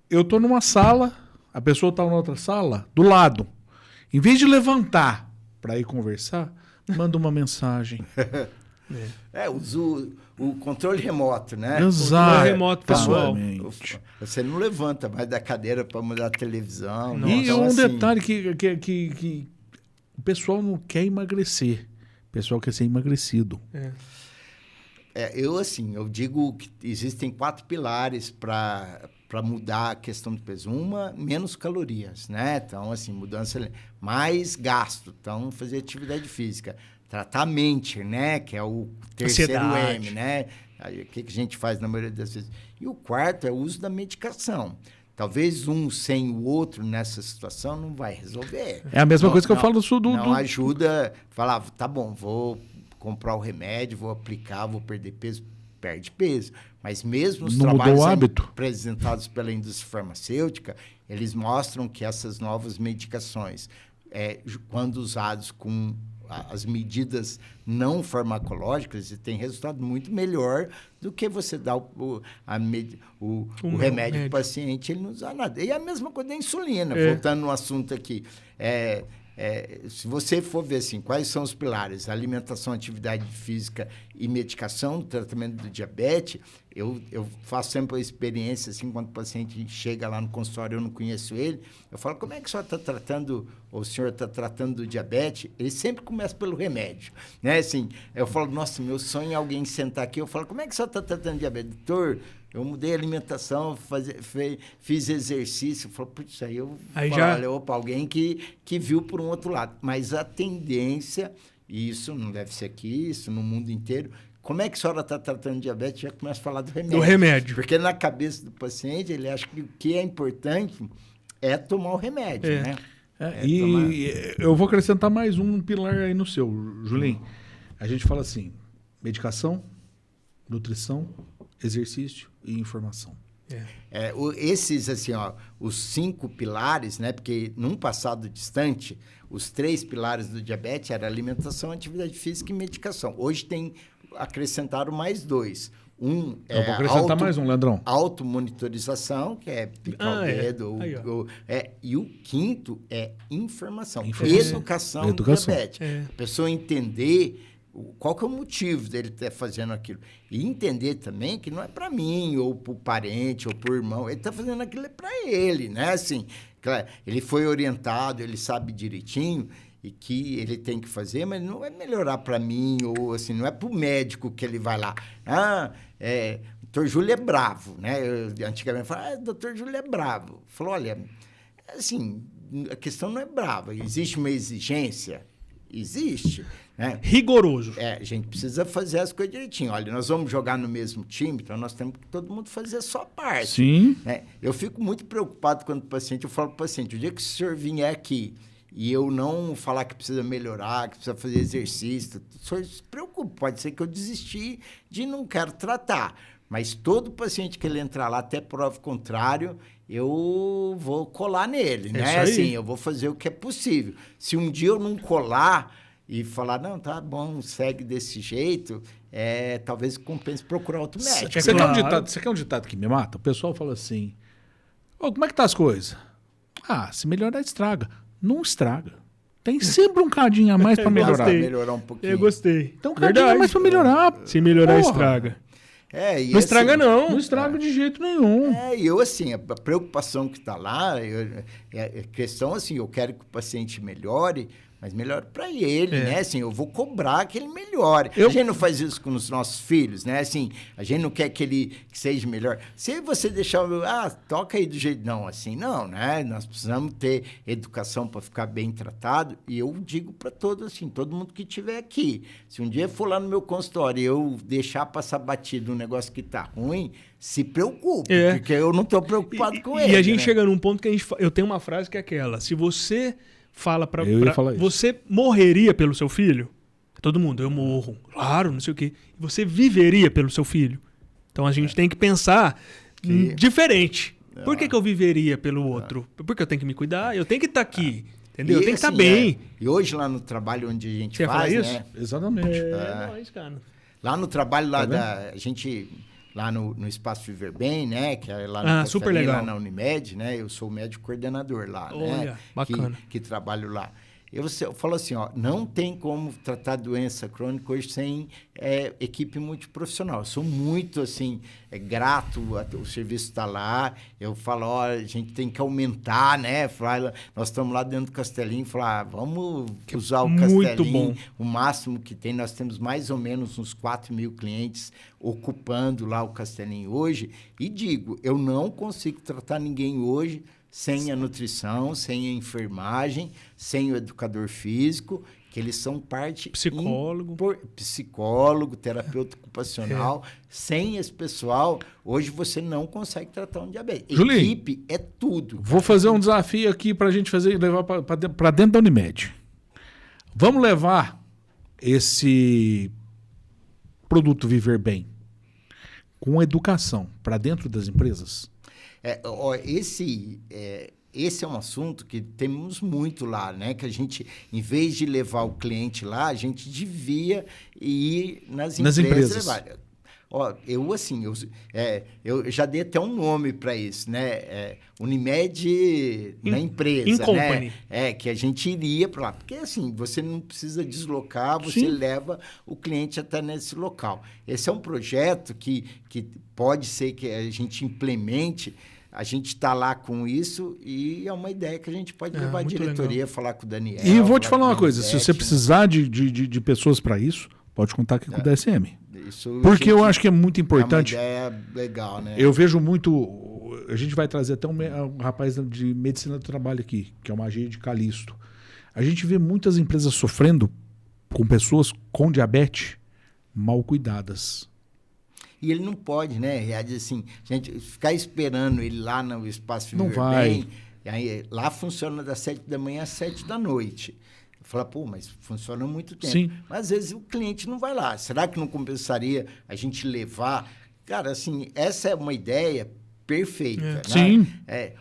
Eu tô numa sala, a pessoa tá na outra sala, do lado. Em vez de levantar para ir conversar, manda uma mensagem. Usa o controle remoto, né? Exato. Controle remoto, pessoal. Você não levanta mais da cadeira para mudar a televisão. E então, detalhe que o pessoal não quer emagrecer. O pessoal quer ser emagrecido. Eu digo que existem 4 pilares para mudar a questão do peso. Uma, menos calorias, né? Então, mudança, mais gasto. Então, fazer atividade física. Tratar a mente, né? Que é o terceiro Ansiedade. M, né? Aí, o que a gente faz na maioria das vezes? E o quarto é o uso da medicação. Talvez um sem o outro nessa situação não vai resolver. É a mesma coisa que eu falo do... Não ajuda. Falar, tá bom, vou comprar o remédio, vou aplicar, vou perder peso. Perde peso. Mas mesmo os trabalhos apresentados pela indústria farmacêutica, eles mostram que essas novas medicações, quando usados com as medidas não farmacológicas, têm resultado muito melhor do que você dar o remédio para o paciente, ele não usar nada. E a mesma coisa da insulina, voltando no assunto aqui. Se você for ver quais são os pilares, alimentação, atividade física e medicação no tratamento do diabetes, eu faço sempre a experiência, quando o paciente chega lá no consultório, eu não conheço ele, eu falo, como é que o senhor está tratando, ou o senhor está tratando do diabetes? Ele sempre começa pelo remédio, né? Eu falo, nossa, meu sonho é alguém sentar aqui, eu falo, como é que o senhor está tratando de diabetes? Doutor, eu mudei a alimentação, fiz exercício. Eu falo, putz, aí eu falo, para alguém que viu por um outro lado. Mas a tendência, e isso não deve ser aqui, isso no mundo inteiro, como é que a senhora está tratando de diabetes? Já começa a falar do remédio. Do remédio. Porque na cabeça do paciente, ele acha que o que é importante é tomar o remédio, né? Eu vou acrescentar mais um pilar aí no seu, Julinho. A gente fala assim, medicação, nutrição, exercício e informação. Esses, os 5 pilares, né? Porque num passado distante, os 3 pilares do diabetes eram alimentação, atividade física e medicação. Hoje acrescentaram mais 2. Eu vou acrescentar mais um, Leandrão. Automonitorização, que é picar o dedo. E o 5º é informação. Educação do diabetes. A pessoa entender qual que é o motivo dele estar fazendo aquilo. E entender também que não é para mim, ou para o parente, ou para o irmão. Ele está fazendo aquilo para ele, né? Claro, ele foi orientado, ele sabe direitinho e que ele tem que fazer, mas não é melhorar para mim, ou não é para o médico que ele vai lá. O doutor Júlio é bravo, né? Antigamente eu falava, doutor Júlio é bravo. Falou, olha, a questão não é brava. Existe uma exigência? Existe. Né? Rigoroso. A gente precisa fazer as coisas direitinho. Olha, nós vamos jogar no mesmo time, então nós temos que todo mundo fazer a sua parte. Sim. Né? Eu fico muito preocupado quando eu falo para o paciente, o dia que o senhor vier aqui e eu não falar que precisa melhorar, que precisa fazer exercício, o senhor se preocupe, pode ser que eu desisti de não quero tratar. Mas todo paciente que ele entrar lá, até prova contrário, eu vou colar nele, né? Eu vou fazer o que é possível. Se um dia eu não colar e falar, não, tá bom, segue desse jeito, talvez compense procurar outro médico. Você quer um ditado que me mata? O pessoal fala assim, como é que tá as coisas? Se melhorar, estraga. Não estraga. Tem sempre um cadinho a mais para melhorar. Melhorar um pouquinho. Eu gostei. Então, um cadinho a mais para melhorar. Se melhorar, estraga. Não estraga, não. Não estraga de jeito nenhum. A preocupação que está lá, a questão eu quero que o paciente melhore, mas melhor para ele, né? Assim, eu vou cobrar que ele melhore. A gente não faz isso com os nossos filhos, né? Assim, a gente não quer que ele seja melhor. Se você deixar, toca aí do jeito... Não, assim, não, né? Nós precisamos ter educação para ficar bem tratado. E eu digo para todos, assim, todo mundo que estiver aqui, se um dia for lá no meu consultório e eu deixar passar batido um negócio que tá ruim, se preocupe, porque eu não estou preocupado com ele. E a gente chega num ponto que eu tenho uma frase que é aquela: se você fala para você morreria pelo seu filho? Todo mundo, eu morro. Claro, não sei o quê. Você viveria pelo seu filho? Então a gente tem que pensar diferente. Por que eu viveria pelo outro? Porque eu tenho que me cuidar, eu tenho que estar aqui. Entendeu? Eu tenho que estar bem. E hoje lá no trabalho onde a gente você faz, isso? né? Exatamente. Nóis, cara. Lá no trabalho a gente... Lá no Espaço Viver Bem, né? Que é lá no super legal. Lá na Unimed, né? Eu sou o médico coordenador lá, Olha, né? Bacana. Que trabalho lá. Eu falo assim, não tem como tratar doença crônica hoje sem equipe multiprofissional. Eu sou muito, assim, grato, o serviço está lá. Eu falo, a gente tem que aumentar, né? Nós estamos lá dentro do Castelinho, vamos usar o Castelinho, o máximo que tem. Nós temos mais ou menos uns 4 mil clientes ocupando lá o Castelinho hoje. E digo, eu não consigo tratar ninguém hoje sem a nutrição, sem a enfermagem, sem o educador físico, que eles são parte... Psicólogo, terapeuta ocupacional. Sem esse pessoal, hoje você não consegue tratar um diabetes. Julinho, equipe é tudo. Vou fazer um desafio aqui para a gente levar para dentro da Unimed. Vamos levar esse produto Viver Bem com educação para dentro das empresas? Esse é um assunto que temos muito lá, né? Que a gente, em vez de levar o cliente lá, a gente devia ir nas empresas. Levar. Eu já dei até um nome para isso, né? Unimed na empresa, né? Que a gente iria para lá. Porque, assim, você não precisa deslocar, você leva o cliente até nesse local. Esse é um projeto que pode ser que a gente implemente. A gente está lá com isso e é uma ideia que a gente pode levar à diretoria, falar com o Daniel. E vou te falar uma coisa, se você precisar de pessoas para isso, pode contar aqui com o DSM. Porque eu acho que é muito importante. É uma ideia legal, né? Eu vejo muito... A gente vai trazer até um rapaz de medicina do trabalho aqui, que é uma agente de Calixto. A gente vê muitas empresas sofrendo com pessoas com diabetes mal cuidadas. E ele não pode, né? Assim, a gente ficar esperando ele lá no Espaço Viver Não vai. Bem, aí, lá funciona das 7 da manhã às 7 da noite. Fala, mas funciona há muito tempo. Sim. Mas às vezes o cliente não vai lá. Será que não compensaria a gente levar? Cara, assim, essa é uma ideia perfeita. Né? Sim.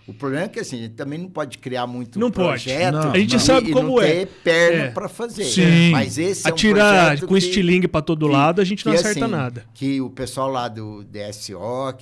O problema é que assim, a gente também não pode criar muito projeto. A gente sabe como não ter perna para fazer. Sim. Mas esse atirar com estilingue para todo lado, a gente não acerta nada. Que o pessoal lá do DSO,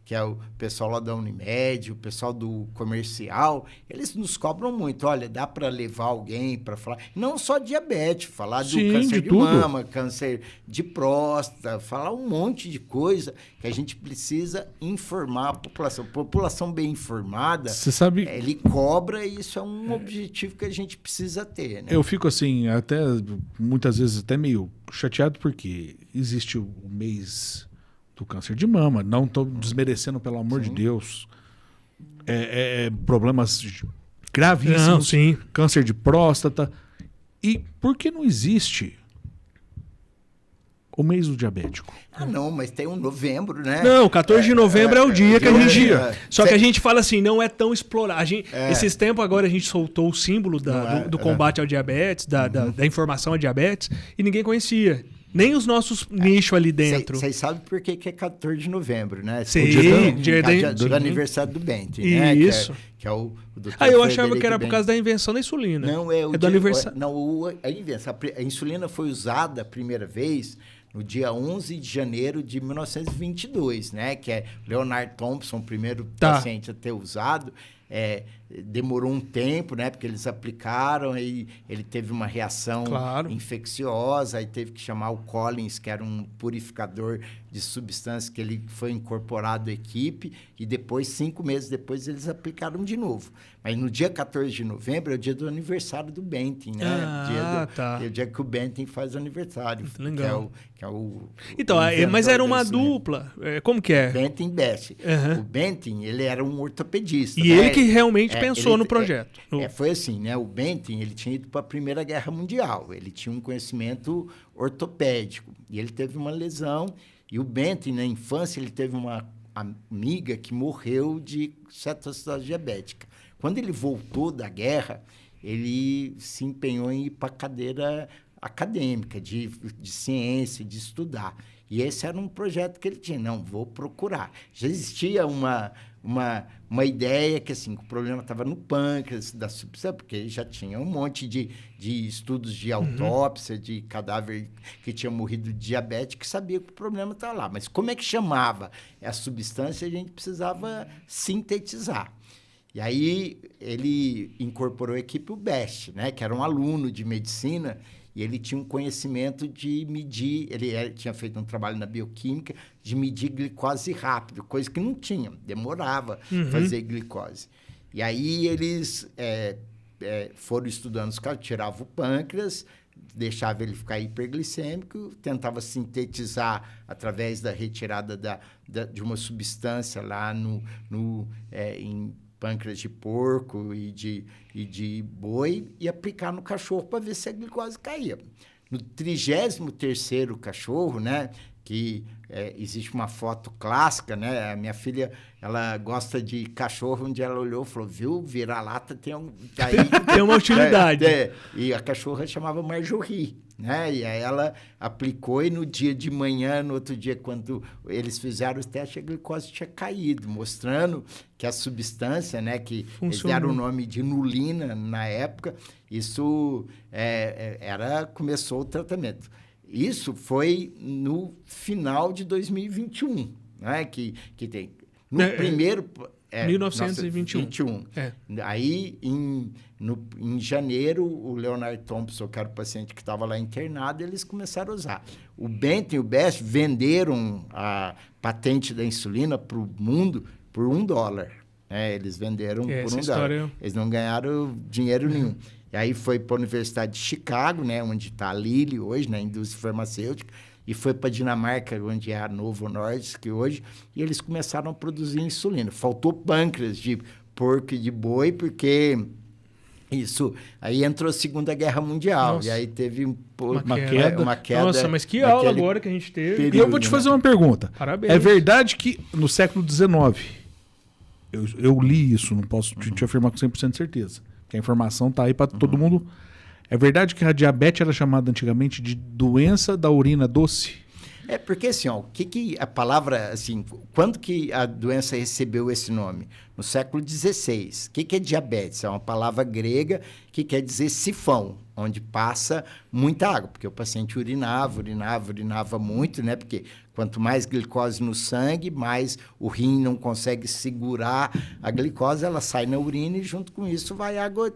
que é o pessoal lá da Unimed, o pessoal do comercial, eles nos cobram muito. Olha, dá para levar alguém para falar, não só diabetes, falar do câncer de mama, câncer de próstata, falar um monte de coisa que a gente precisa informar a população. População bem informada, você sabe, ele cobra e isso é um objetivo que a gente precisa ter. Né? Eu fico assim, até muitas vezes até meio chateado porque existe o mês do câncer de mama. Não estou desmerecendo, pelo amor de Deus. Problemas gravíssimos. Câncer de próstata. E por que não existe o mês do diabético? Não, mas tem um novembro, né? Não, 14 de novembro é o dia que a gente... Só que a gente fala assim, não é tão explorado. Esses tempos agora a gente soltou o símbolo do combate ao diabetes, da informação a diabetes, e ninguém conhecia. Nem os nossos nichos ali dentro. Vocês sabem por que é 14 de novembro, né? Sim, do aniversário do Bente. Isso. Né? Que é o Dr. Eu achava que era por causa da invenção da insulina. Não, é do aniversário. A insulina foi usada a primeira vez no dia 11 de janeiro de 1922, né? Que é Leonard Thompson, o primeiro paciente a ter usado. demorou um tempo, né? Porque eles aplicaram, aí ele teve uma reação infecciosa, aí teve que chamar o Collins, que era um purificador de substâncias, que ele foi incorporado à equipe, e depois, 5 meses depois, eles aplicaram de novo. Mas no dia 14 de novembro é o dia do aniversário do Benting, né? É o dia que o Benting faz aniversário. Legal. Que é o então, mas era uma dupla. Como que é? Benting Best. O Benting, ele era um ortopedista. E ele que realmente pensou no projeto. Foi assim, né? O Benting, ele tinha ido para a Primeira Guerra Mundial. Ele tinha um conhecimento ortopédico. E ele teve uma lesão. E o Benting, na infância, ele teve uma amiga que morreu de cetoacidose diabética. Quando ele voltou da guerra, ele se empenhou em ir para a cadeira acadêmica, de ciência, de estudar. E esse era um projeto que ele tinha. Não, vou procurar. Já existia uma ideia que, assim, o problema estava no pâncreas da substância, porque já tinha um monte de estudos de autópsia, de cadáver que tinha morrido de diabetes, que sabia que o problema estava lá. Mas como é que chamava a substância? A gente precisava sintetizar. E aí ele incorporou a equipe o BEST, né, que era um aluno de medicina, e ele tinha um conhecimento de medir, ele tinha feito um trabalho na bioquímica, de medir glicose rápido, coisa que não tinha, demorava fazer glicose. E aí eles foram estudando os casos, tiravam o pâncreas, deixava ele ficar hiperglicêmico, tentava sintetizar através da retirada de uma substância lá em pâncreas de porco e de boi e aplicar no cachorro para ver se a glicose caía. No 33º cachorro, né, que existe uma foto clássica, né? A minha filha, ela gosta de cachorro, onde ela olhou e falou, viu, vira-lata tem uma utilidade. E a cachorra chamava Marjorie, né? E aí ela aplicou e no dia de manhã, no outro dia, quando eles fizeram os testes, a glicose tinha caído, mostrando que a substância, né, que eles deram o nome de inulina na época, isso começou o tratamento. Isso foi no final de 2021, né? Que tem. No primeiro... 1921. Aí, em janeiro, o Leonard Thompson, que era o paciente que estava lá internado, eles começaram a usar. O Benting e o Best venderam a patente da insulina para o mundo por $1. Eles venderam por $1. Eles não ganharam dinheiro nenhum. E aí foi para a Universidade de Chicago, né, onde está a Lilly hoje, na indústria farmacêutica, e foi para a Dinamarca, onde é a Novo Nordisk hoje, e eles começaram a produzir insulina. Faltou pâncreas de porco e de boi, porque isso... Aí entrou a Segunda Guerra Mundial, e aí teve uma queda. Nossa, mas que aula agora que a gente teve. Período, e eu vou te fazer uma pergunta. Parabéns. É verdade que no século XIX, eu li isso, não posso te afirmar com 100% de certeza, que a informação está aí para todo mundo. É verdade que a diabetes era chamada antigamente de doença da urina doce? Porque assim, ó, a palavra, assim, quando que a doença recebeu esse nome? No século XVI. O que é diabetes? É uma palavra grega que quer dizer sifão, onde passa muita água, porque o paciente urinava muito, né? Porque quanto mais glicose no sangue, mais o rim não consegue segurar a glicose, ela sai na urina e junto com isso vai a água.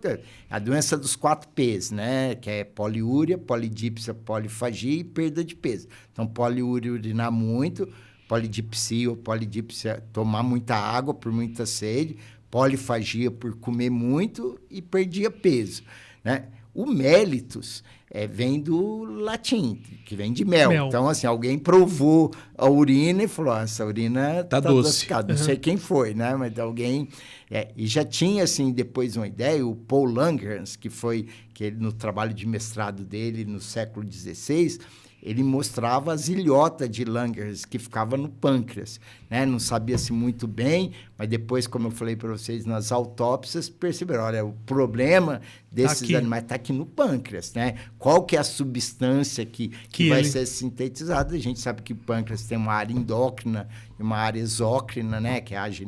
A doença dos 4 P's, né? Que é poliúria, polidipsia, polifagia e perda de peso. Então, poliúria, urinar muito, polidipsia ou polidipsia, tomar muita água por muita sede, polifagia por comer muito e perdia peso, né? O mellitus vem do latim, que vem de mel. Então, assim, alguém provou a urina e falou, essa urina tá doce. Não sei quem foi, né? Mas alguém... e já tinha, assim, depois uma ideia, o Paul Langerhans, que ele, no trabalho de mestrado dele no século XVI, ele mostrava as ilhotas de Langerhans que ficava no pâncreas, né? Não sabia-se muito bem, mas depois, como eu falei para vocês, nas autópsias, perceberam, olha, o problema desses animais está aqui no pâncreas, né? Qual que é a substância que vai ser sintetizada? A gente sabe que o pâncreas tem uma área endócrina e uma área exócrina, né? Que age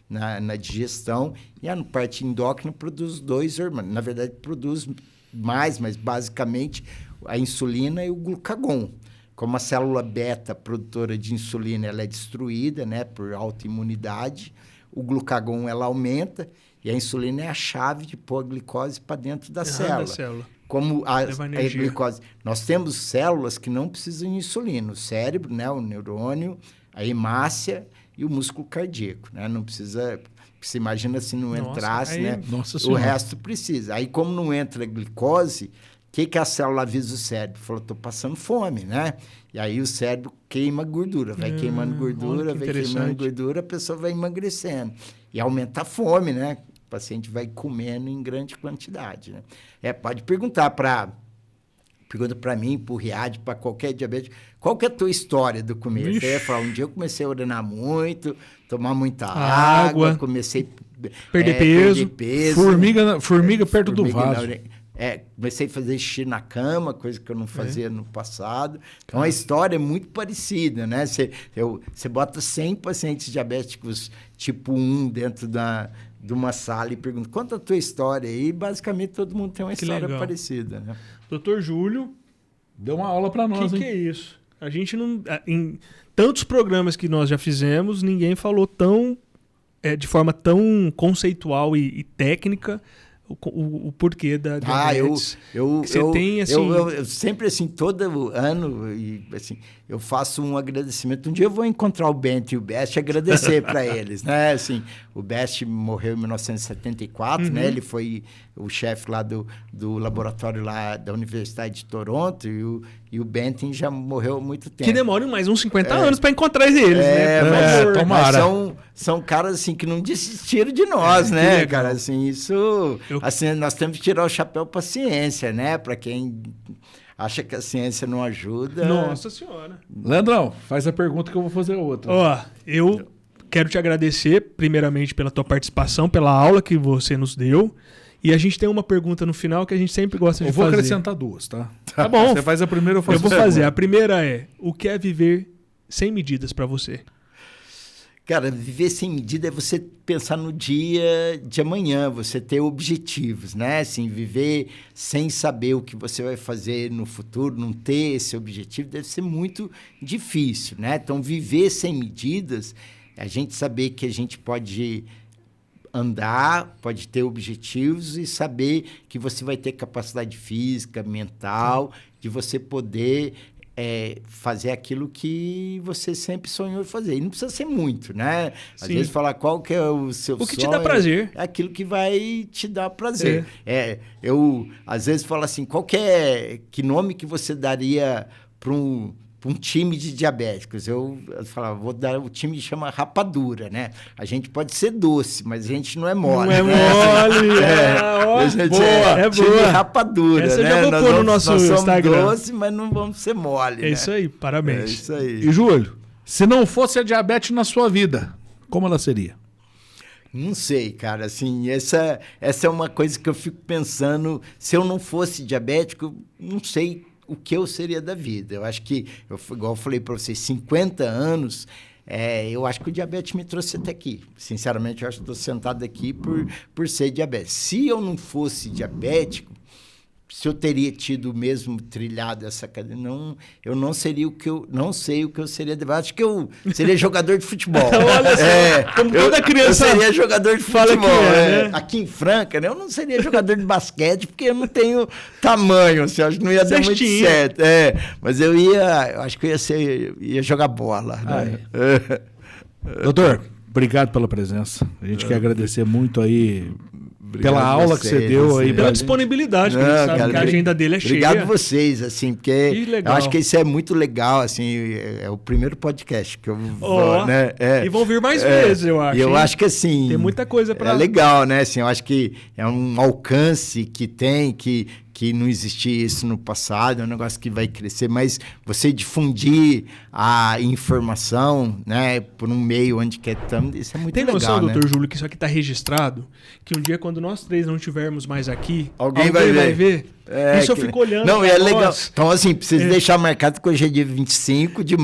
na digestão, e a parte endócrina produz 2 hormônios. Na verdade, produz mais, mas basicamente a insulina e o glucagon. Como a célula beta produtora de insulina ela é destruída, né, por autoimunidade, o glucagon ela aumenta e a insulina é a chave de pôr a glicose para dentro da célula. Como a glicose. Nós temos células que não precisam de insulina. O cérebro, né, o neurônio, a hemácia e o músculo cardíaco. Né? Não precisa... Você imagina se não entrasse, né? O resto precisa. Aí, como não entra glicose, o que a célula avisa o cérebro? Falou, estou passando fome, né? E aí o cérebro queima gordura. Vai queimando gordura, a pessoa vai emagrecendo. E aumenta a fome, né? O paciente vai comendo em grande quantidade, né? Pode pergunta para mim, para o Riad, para qualquer diabético, qual que é a tua história do começo? Você ia falar, um dia eu comecei a urinar muito, tomar muita água, comecei a perder peso. Formiga perto do vaso. Comecei a fazer xixi na cama, coisa que eu não fazia no passado. Então, a história é muito parecida, né? Você bota 100 pacientes diabéticos tipo 1 dentro de uma sala e pergunta, conta a tua história. E, basicamente, todo mundo tem uma história parecida, né? Doutor Júlio... Deu uma aula para nós, hein? Que é isso? A gente não... Em tantos programas que nós já fizemos, ninguém falou de forma tão conceitual e técnica o porquê da diabetes. Eu sempre, assim, todo ano, assim, eu faço um agradecimento. Um dia eu vou encontrar o Bento e o Best e agradecer para eles, né? Assim, o Best morreu em 1974, né? Ele foi o chefe lá do laboratório lá da Universidade de Toronto e o Benton já morreu há muito tempo. Que demora mais uns 50 anos para encontrar eles, né? Mas são caras assim que não desistiram de nós, né, cara? Assim, isso... Assim, nós temos que tirar o chapéu para a ciência, né? Para quem acha que a ciência não ajuda. Nossa Senhora. Leandrão, faz a pergunta que eu vou fazer outra. Eu quero te agradecer, primeiramente, pela tua participação, pela aula que você nos deu. E a gente tem uma pergunta no final que a gente sempre gosta de fazer. Eu vou acrescentar duas, tá? Tá bom. Você faz a primeira, eu faço a segunda. Eu vou fazer. A primeira é, o que é viver sem medidas para você? Cara, viver sem medida é você pensar no dia de amanhã, você ter objetivos, né? Assim, viver sem saber o que você vai fazer no futuro, não ter esse objetivo, deve ser muito difícil, né? Então, viver sem medidas, a gente saber que a gente pode andar, pode ter objetivos e saber que você vai ter capacidade física, mental, de você poder... fazer aquilo que você sempre sonhou fazer. E não precisa ser muito, né? Às vezes falar qual que é o seu sonho. O que te dá prazer. É aquilo que vai te dar prazer. Eu, às vezes, falo assim, que nome que você daria para um time de diabéticos? Eu falava, o time chama rapadura, né? A gente pode ser doce, mas a gente não é mole. Não é mole! Boa! Time rapadura, essa né? Eu já vou pôr no nosso Instagram. Somos doce, mas não vamos ser mole, né? Isso aí, parabéns. É isso aí. E, Júlio, se não fosse a diabetes na sua vida, como ela seria? Não sei, cara, assim, essa é uma coisa que eu fico pensando, se eu não fosse diabético, não sei o que eu seria da vida. Eu acho que, igual eu falei para vocês, 50 anos, eu acho que o diabetes me trouxe até aqui. Sinceramente, eu acho que estou sentado aqui por ser diabético. Se eu não fosse diabético, se eu teria tido mesmo trilhado essa cadeira, eu não seria não sei o que eu seria. Acho que eu seria jogador de futebol. Olha só, como toda criança eu seria jogador de futebol. Né? Aqui em Franca, né, eu não seria jogador de basquete porque eu não tenho tamanho, assim, acho que não ia dar muito certo. Mas eu acho que eu ia jogar bola. Né? Doutor, obrigado pela presença. A gente quer agradecer muito aí pela aula que você deu aí. Pela disponibilidade, porque a gente sabe que a agenda dele é cheia. Obrigado vocês, assim, porque eu acho que isso é muito legal, assim, é o primeiro podcast que eu vou, né? E vão vir mais vezes, eu acho. E eu acho que, assim... Tem muita coisa para... É legal, né? Assim, eu acho que é um alcance que tem, que não existia isso no passado, é um negócio que vai crescer, mas você difundir a informação, né, por um meio onde quer estamos, isso é muito legal. Tem noção, né? doutor Júlio, que isso aqui está registrado, que um dia, quando nós três não estivermos mais aqui, alguém vai ver. Isso eu fico olhando. Não, é legal. Então, assim, precisa deixar marcado que hoje é dia 21 de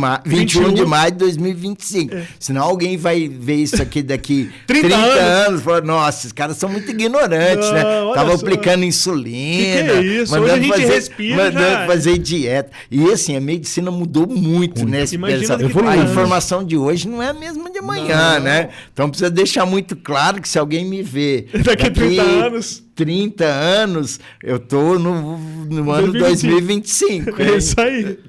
maio de 2025. Senão alguém vai ver isso aqui daqui 30 anos e falar, nossa, esses caras são muito ignorantes, né? Tava aplicando insulina. Que é isso? Hoje a gente respira. Mandando fazer dieta. E assim, a medicina mudou muito, né? A informação de hoje não é a mesma de amanhã, né? Então precisa deixar muito claro que se alguém me vê daqui 30 anos, eu tô no ano 2025. É isso aí.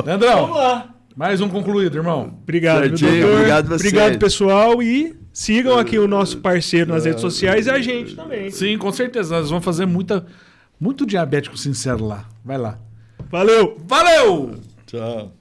Leandrão, vamos lá. Mais um concluído, irmão. Obrigado, doutor. Obrigado, pessoal. E sigam aqui o nosso parceiro nas redes sociais e a gente também. Sim, com certeza. Nós vamos fazer muito diabético sincero lá. Vai lá. Valeu! Valeu! Tchau.